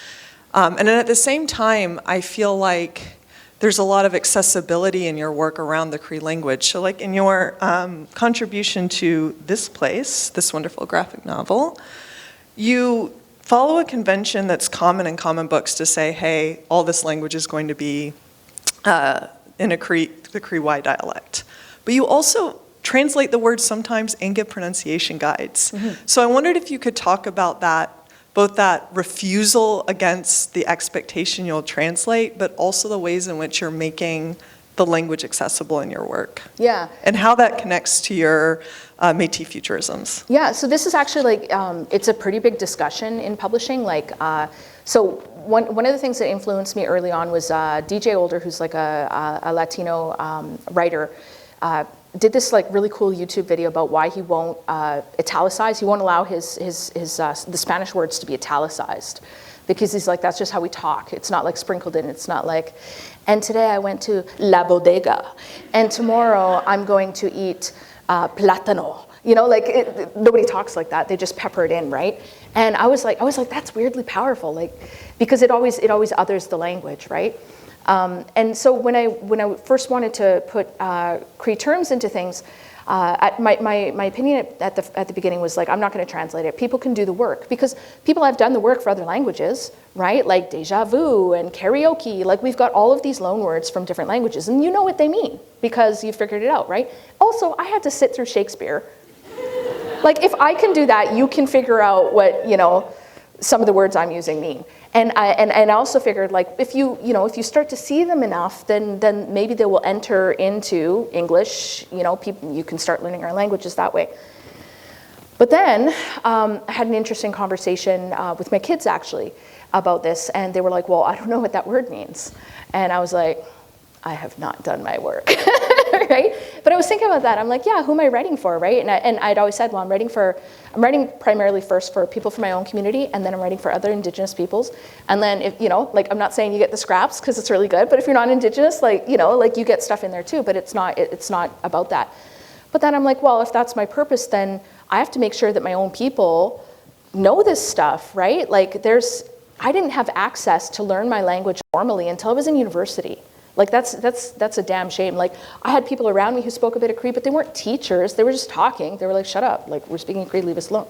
And then at the same time, I feel like there's a lot of accessibility in your work around the Cree language. So like in your contribution to this place, this wonderful graphic novel, you follow a convention that's common in common books to say, hey, all this language is going to be in the Cree-Y dialect. But you also translate the words sometimes and give pronunciation guides. So I wondered if you could talk about that, both that refusal against the expectation you'll translate, but also the ways in which you're making the language accessible in your work. Yeah. And how that connects to your Métis futurisms. Yeah, so this is actually it's a pretty big discussion in publishing. So one of the things that influenced me early on was DJ Older, who's like a Latino writer, did this really cool YouTube video about why he won't italicize. He won't allow the Spanish words to be italicized, because he's like, that's just how we talk. It's not sprinkled in. It's not like. And today I went to La Bodega, and tomorrow I'm going to eat plátano. You know, like nobody talks like that. They just pepper it in, right? And I was like, that's weirdly powerful, like, because it always others the language, right? And so when I first wanted to put Cree terms into things, my opinion at the beginning was like, I'm not going to translate it. People can do the work, because people have done the work for other languages, right? Like déjà vu and karaoke. Like, we've got all of these loan words from different languages, and you know what they mean because you figured it out, right? Also, I had to sit through Shakespeare. Like, if I can do that, you can figure out what, you know, some of the words I'm using mean. And I also figured, like, if you start to see them enough, then maybe they will enter into English. You know, you can start learning our languages that way. But then I had an interesting conversation with my kids, actually, about this, and they were like, well, I don't know what that word means. And I was like, I have not done my work, right? But I was thinking about that. I'm like, yeah, who am I writing for, right? And I'd always said, well, I'm writing primarily first for people from my own community, and then I'm writing for other Indigenous peoples. And then, if, you know, like, I'm not saying you get the scraps because it's really good, but if you're not Indigenous, like, you know, like, you get stuff in there too, but it's not about that. But then I'm like, well, if that's my purpose, then I have to make sure that my own people know this stuff, right? Like, I didn't have access to learn my language formally until I was in university. Like, that's a damn shame. Like, I had people around me who spoke a bit of Cree, but they weren't teachers. They were just talking. They were like, shut up. Like, we're speaking Cree, leave us alone.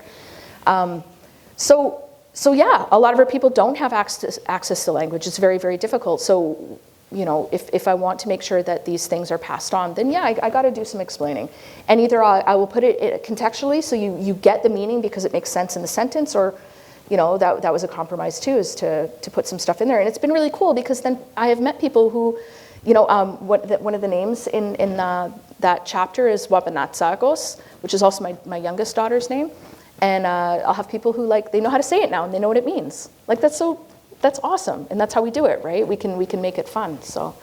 So yeah, a lot of our people don't have access to language. It's very, very difficult. So, you know, if I want to make sure that these things are passed on, then yeah, I got to do some explaining. And either I will put it contextually, so you get the meaning because it makes sense in the sentence, or, you know, that was a compromise too, is to put some stuff in there. And it's been really cool, because then I have met people who, you know, one of the names in that chapter is Wapanatsagos, which is also my youngest daughter's name. And I'll have people who, like, they know how to say it now and they know what it means. Like, that's awesome. And that's how we do it, right? We can make it fun. So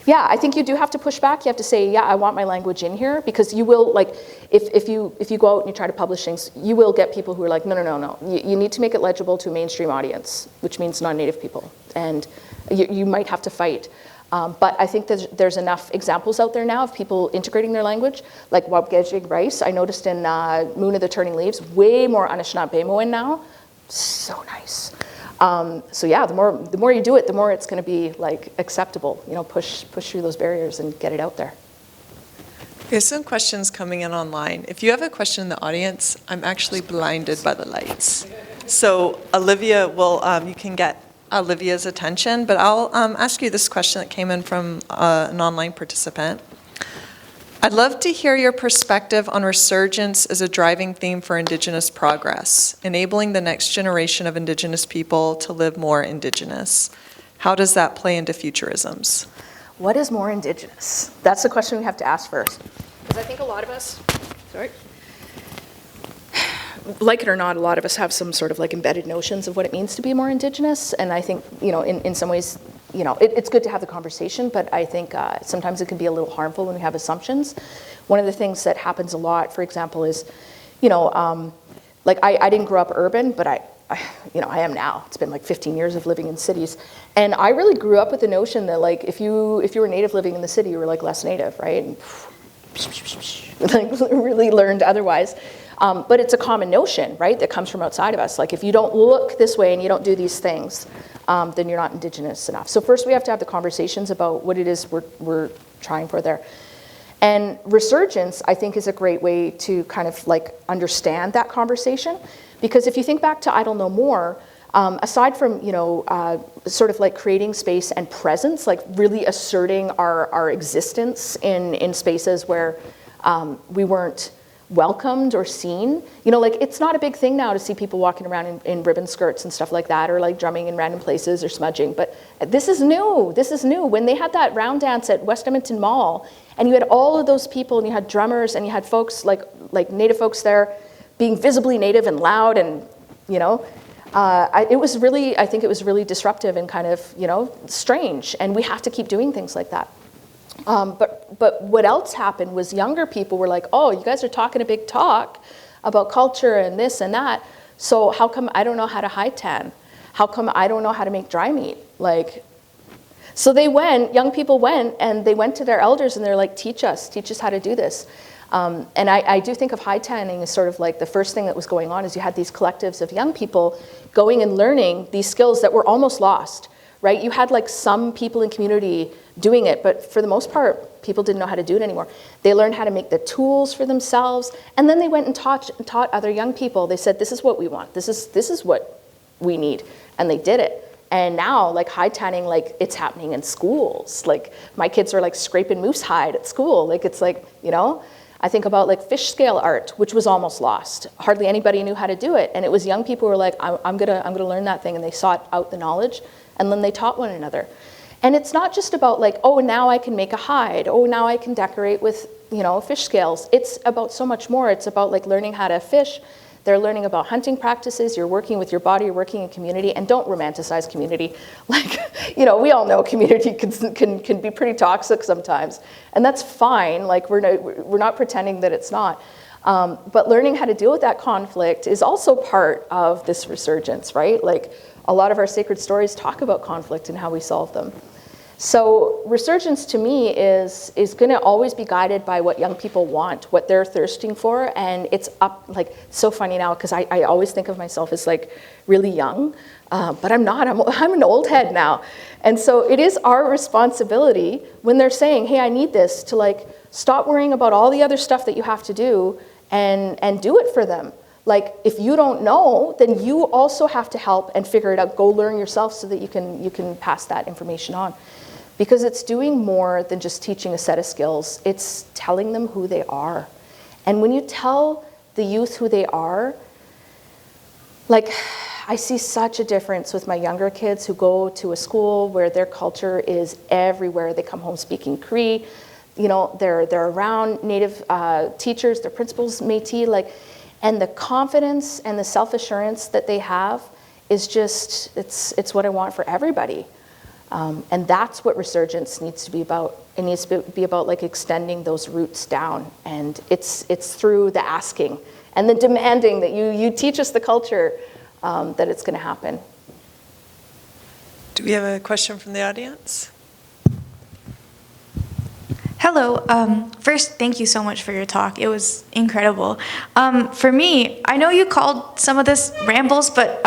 yeah, I think you do have to push back. You have to say, yeah, I want my language in here, because you will, like, if you go out and you try to publish things, you will get people who are like, no. You need to make it legible to a mainstream audience, which means non-native people. And you might have to fight. But I think there's enough examples out there now of people integrating their language, like Wabgejig Rice. I noticed in Moon of the Turning Leaves, way more Anishinaabemowin now. So nice. So yeah, the more you do it, the more it's going to be, like, acceptable. You know, push through those barriers and get it out there. There's some questions coming in online. If you have a question in the audience, I'm actually blinded by the lights. So Olivia you can get Olivia's attention, but I'll ask you this question that came in from an online participant. I'd love to hear your perspective on resurgence as a driving theme for Indigenous progress, enabling the next generation of Indigenous people to live more Indigenous. How does that play into futurisms? What is more Indigenous? That's the question we have to ask first. Because I think a lot of us, like it or not, a lot of us have some sort of, like, embedded notions of what it means to be more Indigenous. And I think, you know, in some ways, you know, it's good to have the conversation, but I think sometimes it can be a little harmful when we have assumptions. One of the things that happens a lot, for example, is, you know, like, I didn't grow up urban, but I am now. It's been like 15 years of living in cities. And I really grew up with the notion that, like, if you were native living in the city, you were, like, less native, right? And like, really learned otherwise. But it's a common notion, right, that comes from outside of us. Like, if you don't look this way and you don't do these things, then you're not Indigenous enough. So first we have to have the conversations about what it is we're trying for there. And resurgence, I think, is a great way to kind of, like, understand that conversation. Because if you think back to Idle No More, aside from, you know, sort of like creating space and presence, like really asserting our existence in spaces where we weren't welcomed or seen. You know, like, it's not a big thing now to see people walking around in ribbon skirts and stuff like that, or, like, drumming in random places or smudging. But this is new. This is new. When they had that round dance at West Edmonton Mall, and you had all of those people, and you had drummers, and you had folks like native folks there being visibly native and loud, and, you know, I think it was really disruptive and kind of, you know, strange. And we have to keep doing things like that. But what else happened was younger people were like, oh, you guys are talking a big talk about culture and this and that, so how come I don't know how to high tan? How come I don't know how to make dry meat? Like, so young people went, and they went to their elders, and they're like, teach us how to do this. And I do think of high tanning as sort of like the first thing that was going on is you had these collectives of young people going and learning these skills that were almost lost, right? You had like some people in community doing it, but for the most part, people didn't know how to do it anymore. They learned how to make the tools for themselves, and then they went and taught other young people. They said, this is what we want. This is what we need. And they did it. And now, like, hide tanning, like, it's happening in schools. Like, my kids are like scraping moose hide at school. Like, it's like, you know, I think about like fish scale art, which was almost lost. Hardly anybody knew how to do it. And it was young people who were like, I'm gonna learn that thing. And they sought out the knowledge, and then they taught one another. And it's not just about like, oh, now I can make a hide. Oh, now I can decorate with, you know, fish scales. It's about so much more. It's about like learning how to fish. They're learning about hunting practices. You're working with your body, you're working in community, and don't romanticize community. Like, you know, we all know community can be pretty toxic sometimes, and that's fine. Like, we're not pretending that it's not. But learning how to deal with that conflict is also part of this resurgence, right? Like, a lot of our sacred stories talk about conflict and how we solve them. So resurgence to me is going to always be guided by what young people want, what they're thirsting for, and it's up, like, so funny now because I always think of myself as like really young, but I'm not. I'm an old head now, and so it is our responsibility when they're saying, "Hey, I need this," to like stop worrying about all the other stuff that you have to do and do it for them. Like, if you don't know, then you also have to help and figure it out. Go learn yourself so that you can pass that information on. Because it's doing more than just teaching a set of skills. It's telling them who they are. And when you tell the youth who they are, like, I see such a difference with my younger kids who go to a school where their culture is everywhere. They come home speaking Cree. You know, they're around Native teachers, their principals, Métis, like, and the confidence and the self-assurance that they have is just, it's what I want for everybody. And that's what resurgence needs to be about. It needs to be about like extending those roots down. And it's through the asking and the demanding that you teach us the culture that it's going to happen. Do we have a question from the audience? Hello. First, thank you so much for your talk. It was incredible. For me, I know you called some of this rambles, but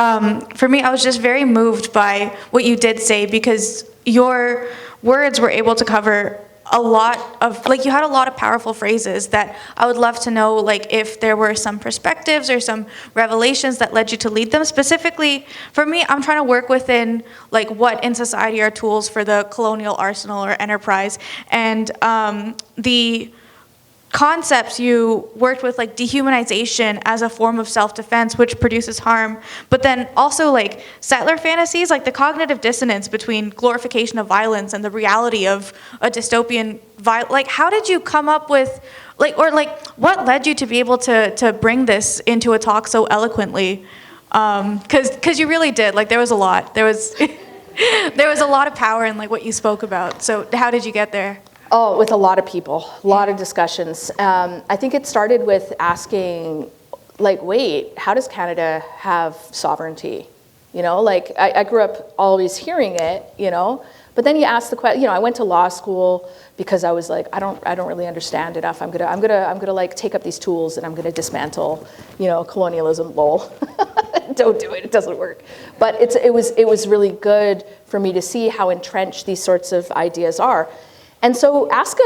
for me, I was just very moved by what you did say because your words were able to cover a lot of, like, you had a lot of powerful phrases that I would love to know, like, if there were some perspectives or some revelations that led you to lead them. Specifically, for me, I'm trying to work within, like, what in society are tools for the colonial arsenal or enterprise. And the concepts you worked with, like dehumanization as a form of self-defense, which produces harm, but then also like settler fantasies, like the cognitive dissonance between glorification of violence and the reality of a dystopian like, how did you come up with, like, or like, what led you to be able to bring this into a talk so eloquently? Because you really did, like, there was a lot. There was a lot of power in like what you spoke about. So how did you get there? Oh, with a lot of people, a lot of discussions. I think it started with asking, like, wait, how does Canada have sovereignty? You know, like, I grew up always hearing it, you know, but then you ask the question, you know, I went to law school because I was like, I don't really understand enough. I'm gonna like take up these tools and I'm gonna dismantle, you know, colonialism, lol. Don't do it, it doesn't work. But it was really good for me to see how entrenched these sorts of ideas are. And so ask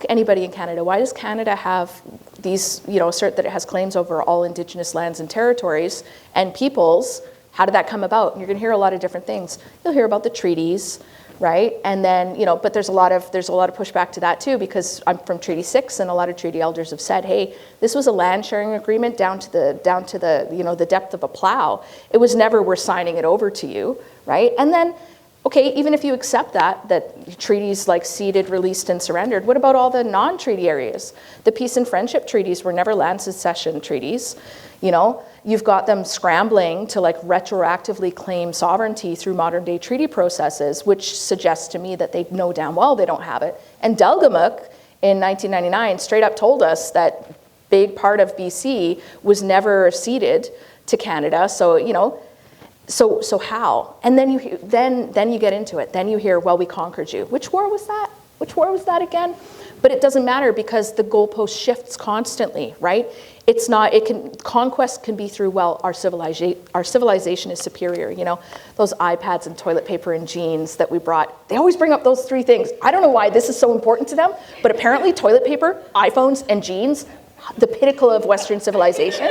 anybody in Canada, why does Canada have these, you know, assert that it has claims over all Indigenous lands and territories and peoples? How did that come about? And you're gonna hear a lot of different things. You'll hear about the treaties, right? And then, you know, but there's a lot of pushback to that too, because I'm from Treaty 6 and a lot of treaty elders have said, hey, this was a land sharing agreement down to the, you know, the depth of a plow. It was never, we're signing it over to you, right? And then, okay, even if you accept that treaties like ceded, released, and surrendered, what about all the non-treaty areas? The peace and friendship treaties were never land secession treaties. You know, you've got them scrambling to like retroactively claim sovereignty through modern day treaty processes, which suggests to me that they know damn well they don't have it. And Delgamuukw in 1999 straight up told us that big part of BC was never ceded to Canada. So, you know, So how? And then you get into it. Then you hear, well, we conquered you. Which war was that? which war was that again? But it doesn't matter because the goalpost shifts constantly, right? It's not, conquest can be through, well, our civilization is superior, you know? Those iPads and toilet paper and jeans that we brought, they always bring up those three things. I don't know why this is so important to them, but apparently toilet paper, iPhones, and jeans, the pinnacle of Western civilization.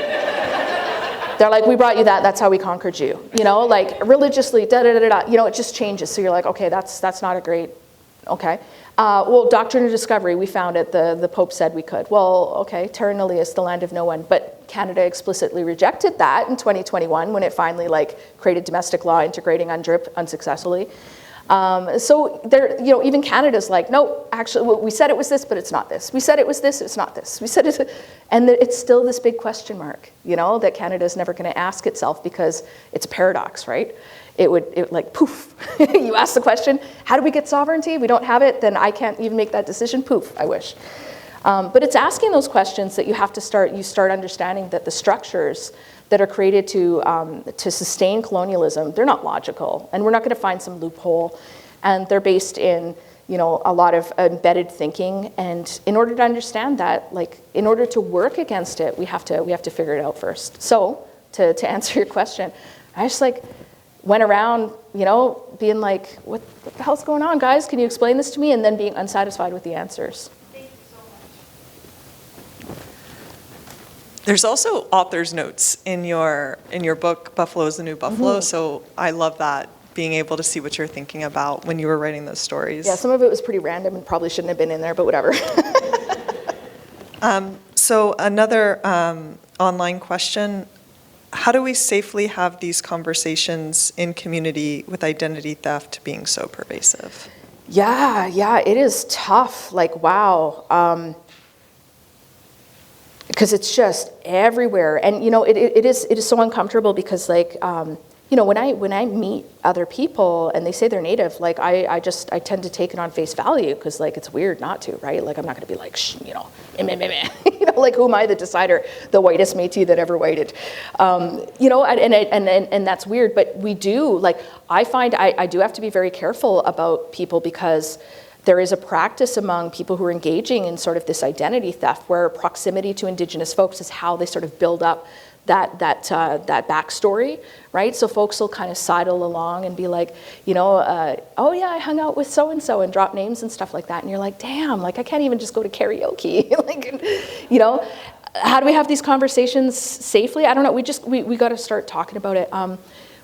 They're like, we brought you that, that's how we conquered you. You know, like religiously, da-da-da-da-da. You know, it just changes. So you're like, okay, that's not a great, okay. Well, doctrine of discovery, we found it, the Pope said we could. Well, okay, terra nullius, the land of no one. But Canada explicitly rejected that in 2021 when it finally like created domestic law integrating UNDRIP unsuccessfully. So there, you know, even Canada's like, no, actually, well, we said it was this, but it's not this. We said it was this, it's not this. We said it, and it's still this big question mark, you know, that Canada's never going to ask itself because it's a paradox, right? It would like, poof, you ask the question, how do we get sovereignty? We don't have it, then I can't even make that decision, poof, I wish. But it's asking those questions that you have to start understanding that the structures that are created to sustain colonialism, they're not logical, and we're not going to find some loophole, and they're based in, you know, a lot of embedded thinking. And in order to understand that, like, in order to work against it, we have to figure it out first. So to answer your question, I just like went around, you know, being like, what the hell's going on, guys? Can you explain this to me? And then being unsatisfied with the answers. There's also author's notes in your book, Buffalo is the New Buffalo, so I love that, being able to see what you're thinking about when you were writing those stories. Yeah, some of it was pretty random and probably shouldn't have been in there, but whatever. So another online question, how do we safely have these conversations in community with identity theft being so pervasive? Yeah, it is tough, like, wow. Because it's just everywhere, and you know it is so uncomfortable because like you know when I meet other people and they say they're Native, like I tend to take it on face value because like it's weird not to, right? Like I'm not going to be like you know you know, like who am I, the decider, the whitest Métis that ever whited, you know, and that's weird, but we do, like I find I do have to be very careful about people because there is a practice among people who are engaging in sort of this identity theft where proximity to Indigenous folks is how they sort of build up that backstory, right? So folks will kind of sidle along and be like, you know, oh yeah, I hung out with so-and-so and drop names and stuff like that. And you're like, damn, like I can't even just go to karaoke. Like, you know, how do we have these conversations safely? I don't know, we got to start talking about it.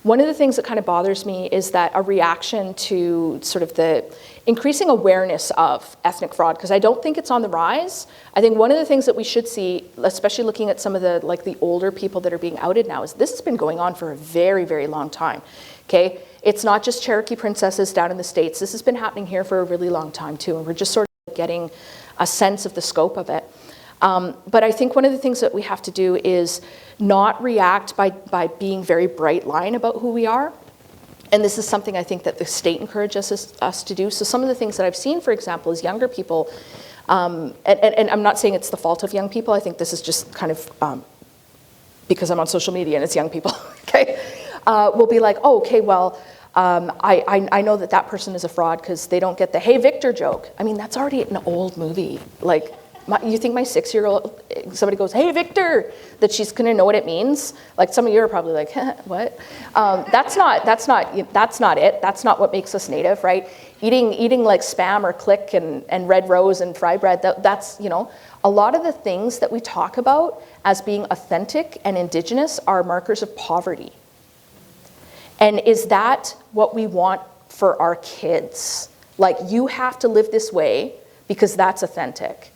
One of the things that kind of bothers me is that a reaction to sort of the increasing awareness of ethnic fraud, because I don't think it's on the rise. I think one of the things that we should see, especially looking at some of the like the older people that are being outed now, is this has been going on for a very, very long time. Okay, it's not just Cherokee princesses down in the States. This has been happening here for a really long time too, and we're just sort of getting a sense of the scope of it. But I think one of the things that we have to do is not react by being very bright line about who we are. And this is something I think that the state encourages us to do. So some of the things that I've seen, for example, is younger people, and I'm not saying it's the fault of young people. I think this is just kind of because I'm on social media and it's young people, okay? Will be like, oh, okay, well, I know that person is a fraud because they don't get the "Hey Victor" joke. I mean, that's already an old movie. Like, you think my 6-year-old, somebody goes, "Hey Victor," that she's gonna know what it means? Like some of you are probably like, what? That's not it. That's not what makes us Native, right? Eating like Spam or Click and Red Rose and fry bread, that's, you know, a lot of the things that we talk about as being authentic and Indigenous are markers of poverty. And is that what we want for our kids? Like, you have to live this way because that's authentic.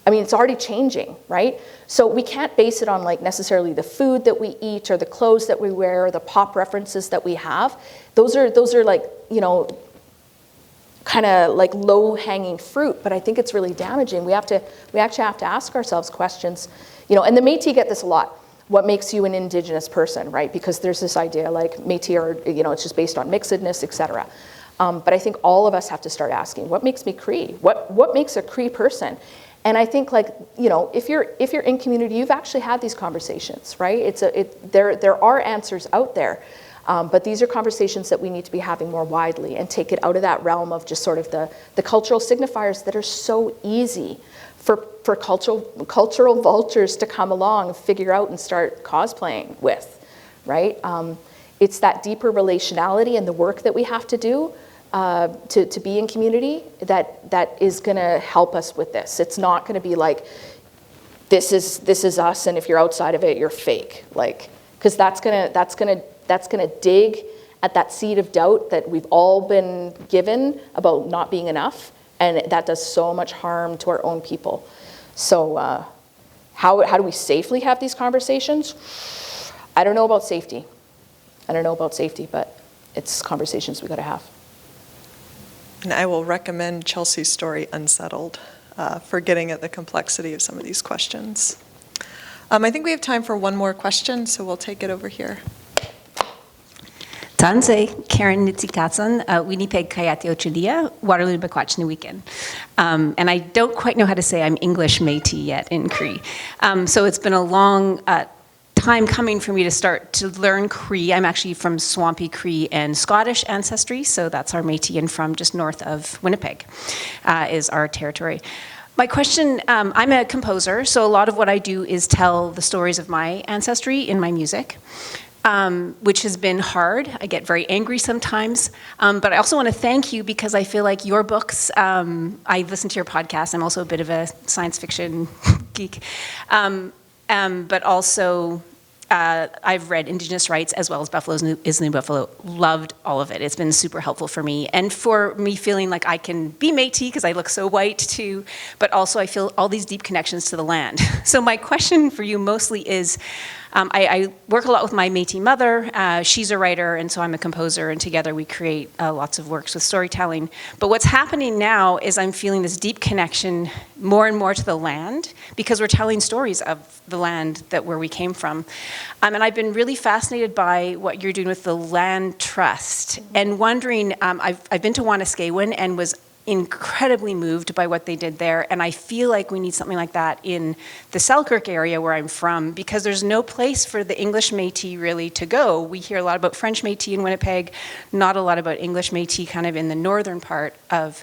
I mean, it's already changing, right? So we can't base it on like necessarily the food that we eat or the clothes that we wear or the pop references that we have. Those are like, you know, kind of like low-hanging fruit, but I think it's really damaging. We actually have to ask ourselves questions, you know, and the Métis get this a lot. What makes you an Indigenous person, right? Because there's this idea like Métis are, you know, it's just based on mixedness, et cetera. But I think all of us have to start asking, what makes me Cree? What makes a Cree person? And I think, like, you know, if you're in community, you've actually had these conversations, right? There are answers out there. But these are conversations that we need to be having more widely and take it out of that realm of just sort of the cultural signifiers that are so easy for cultural vultures to come along and figure out and start cosplaying with, right? It's that deeper relationality and the work that we have to do to be in community that is going to help us with this. It's not going to be like, this is us, and if you're outside of it, you're fake. Like, because that's gonna dig at that seed of doubt that we've all been given about not being enough, and that does so much harm to our own people. So how do we safely have these conversations? I don't know about safety. But it's conversations we gotta have. And I will recommend Chelsea's story, Unsettled, for getting at the complexity of some of these questions. I think we have time for one more question, so we'll take it over here. Tanse, Karen Nitsikatsan, Winnipeg Kayate Ochidia, Waterloo Bequach Weekend. And I don't quite know how to say I'm English Métis yet in Cree. So it's been a long time coming for me to start to learn Cree. I'm actually from Swampy Cree and Scottish ancestry, so that's our Métis, and from just north of Winnipeg is our territory. My question, I'm a composer, so a lot of what I do is tell the stories of my ancestry in my music, which has been hard. I get very angry sometimes, but I also want to thank you because I feel like your books, I listen to your podcast, I'm also a bit of a science fiction geek, but also I've read Indigenous Rights as well as Buffalo is the New Buffalo. Loved all of it. It's been super helpful for me. And for me feeling like I can be Métis because I look so white too, but also I feel all these deep connections to the land. So my question for you mostly is, I work a lot with my Métis mother. She's a writer, and so I'm a composer, and together we create lots of works with storytelling. But what's happening now is I'm feeling this deep connection more and more to the land because we're telling stories of the land where we came from. And I've been really fascinated by what you're doing with the Land Trust and wondering, I've been to Wanaskewin and was incredibly moved by what they did there, and I feel like we need something like that in the Selkirk area where I'm from because there's no place for the English Métis really to go. We hear a lot about French Métis in Winnipeg, not a lot about English Métis kind of in the northern part of,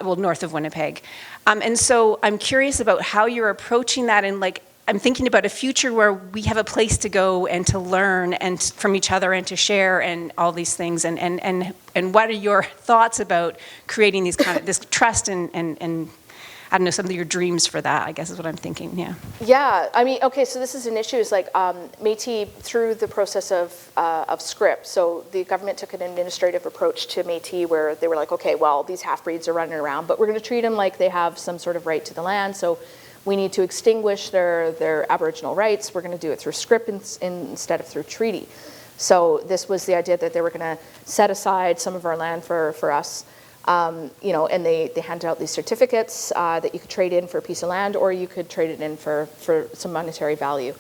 north of Winnipeg. And so I'm curious about how you're approaching that, and like I'm thinking about a future where we have a place to go and to learn and from each other and to share and all these things. And what are your thoughts about creating these kind of this trust and I don't know, some of your dreams for that, I guess is what I'm thinking, yeah. Yeah, I mean, okay, so this is an issue, is like Métis through the process of script. So the government took an administrative approach to Métis where they were like, okay, well, these half-breeds are running around, but we're gonna treat them like they have some sort of right to the land. So we need to extinguish their Aboriginal rights. We're going to do it through script instead of through treaty. So this was the idea that they were going to set aside some of our land for us, and they handed out these certificates that you could trade in for a piece of land, or you could trade it in for some monetary value.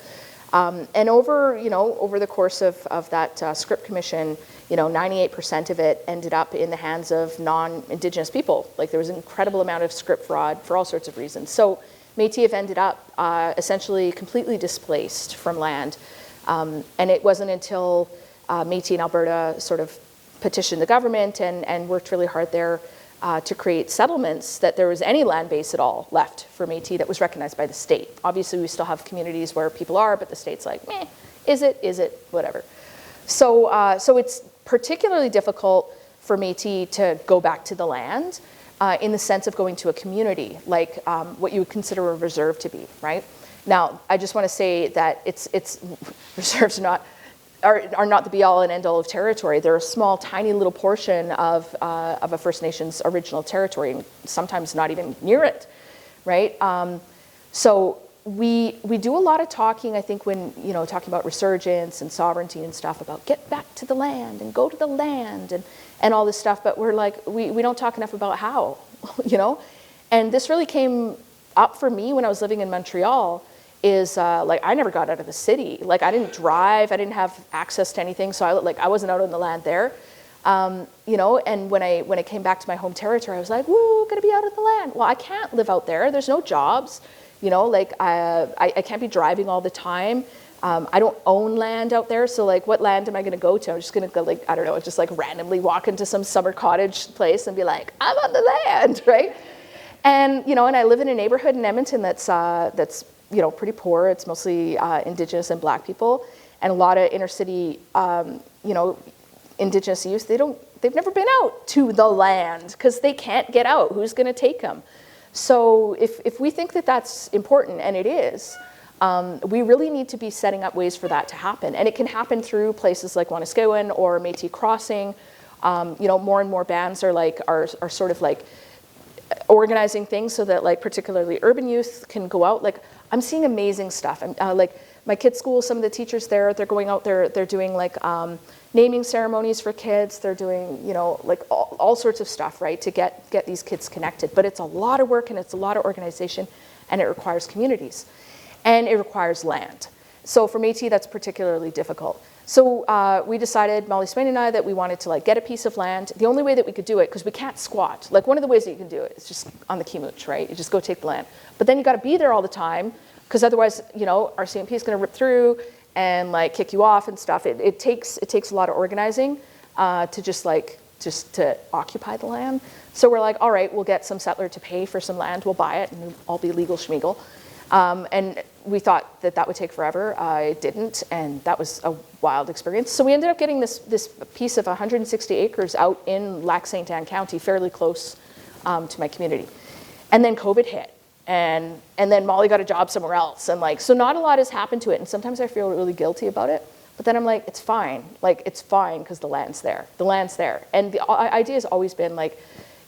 And over the course of that script commission, 98% of it ended up in the hands of non-Indigenous people. Like there was an incredible amount of script fraud for all sorts of reasons. So Métis have ended up essentially completely displaced from land. And it wasn't until Métis in Alberta sort of petitioned the government and worked really hard there to create settlements that there was any land base at all left for Métis that was recognized by the state. Obviously, we still have communities where people are, but the state's like, meh, is it, whatever. So it's particularly difficult for Métis to go back to the land in the sense of going to a community, like what you would consider a reserve to be, right? Now, I just want to say that it's reserves are not the be-all and end-all of territory. They're a small, tiny little portion of a First Nations original territory, and sometimes not even near it, right? So we do a lot of talking, I think, when talking about resurgence and sovereignty and stuff, about get back to the land and go to the land and all this stuff, but we're like, we don't talk enough about how, And this really came up for me when I was living in Montreal, is like I never got out of the city. Like I didn't drive, I didn't have access to anything, so I wasn't out on the land there. And when I came back to my home territory, I was like, woo, gonna be out of the land. Well, I can't live out there. There's no jobs, I can't be driving all the time. I don't own land out there, so like, what land am I gonna go to? I'm just gonna go like, I don't know, just like randomly walk into some summer cottage place and be like, I'm on the land, right? And, you know, and I live in a neighborhood in Edmonton that's you know, pretty poor. It's mostly Indigenous and Black people, and a lot of inner city, you know, Indigenous youth, they've never been out to the land because they can't get out. Who's gonna take them? So if we think that that's important, and it is, we really need to be setting up ways for that to happen. And it can happen through places like Waniskiwin or Métis Crossing. You know, more and more bands are sort of like organizing things so that like particularly urban youth can go out. Like, I'm seeing amazing stuff. Like my kids' school, some of the teachers there, they're going out there, they're doing like naming ceremonies for kids. They're doing, you know, like all sorts of stuff, right, to get these kids connected. But it's a lot of work and it's a lot of organization, and it requires communities. And it requires land. So for Métis, that's particularly difficult. So we decided, Molly Swain and I, that we wanted to like get a piece of land. The only way that we could do it, because we can't squat, like one of the ways that you can do it is just on the Kimooch, right? You just go take the land. But then you gotta be there all the time, because otherwise, you know, RCMP is gonna rip through and like kick you off and stuff. It takes a lot of organizing to just to occupy the land. So we're like, all right, we'll get some settler to pay for some land, we'll buy it, and it'll all be legal schmeagle. And we thought that that would take forever. It didn't, and that was a wild experience. So we ended up getting this piece of 160 acres out in Lac Saint Anne County, fairly close to my community. And then COVID hit, and then Molly got a job somewhere else, and like, so not a lot has happened to it. And sometimes I feel really guilty about it, but then I'm like, it's fine. Like, it's fine because the land's there. The land's there, and the idea has always been like,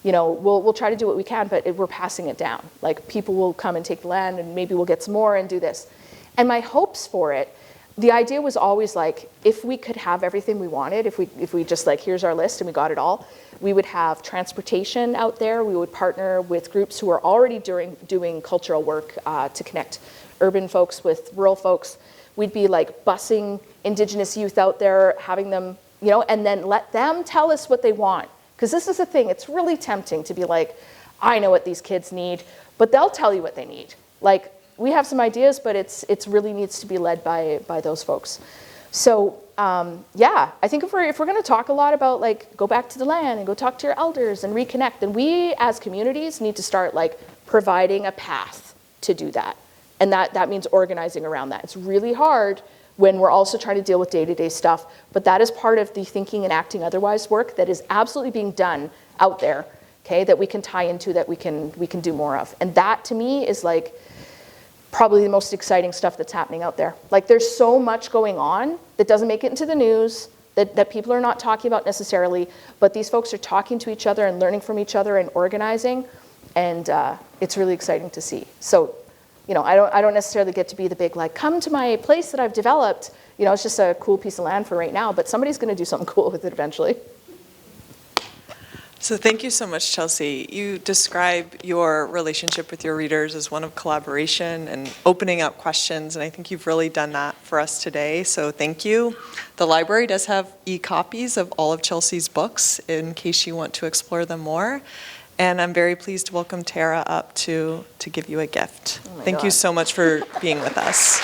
you know, we'll try to do what we can, but we're passing it down. Like, people will come and take the land, and maybe we'll get some more and do this. And my hopes for it, the idea was always like, if we could have everything we wanted, if we just like, here's our list and we got it all, we would have transportation out there. We would partner with groups who are already doing cultural work to connect urban folks with rural folks. We'd be like busing Indigenous youth out there, having them, you know, and then let them tell us what they want. Because this is the thing, it's really tempting to be like, I know what these kids need, but they'll tell you what they need. Like, we have some ideas, but it's really needs to be led by those folks. So yeah, I think if we're gonna talk a lot about like, go back to the land and go talk to your elders and reconnect, then we as communities need to start like providing a path to do that. And that means organizing around that. It's really hard when we're also trying to deal with day-to-day stuff, but that is part of the thinking and acting otherwise work that is absolutely being done out there, okay, that we can tie into, that we can do more of. And that to me is like probably the most exciting stuff that's happening out there. Like, there's so much going on that doesn't make it into the news, that people are not talking about necessarily, but these folks are talking to each other and learning from each other and organizing, and it's really exciting to see. So, you know, I don't necessarily get to be the big, like, come to my place that I've developed. You know, it's just a cool piece of land for right now, but somebody's gonna do something cool with it eventually. So thank you so much, Chelsea. You describe your relationship with your readers as one of collaboration and opening up questions, and I think you've really done that for us today, so thank you. The library does have e-copies of all of Chelsea's books in case you want to explore them more. And I'm very pleased to welcome Tara up to give you a gift. Oh my Thank you God. so much for being with us.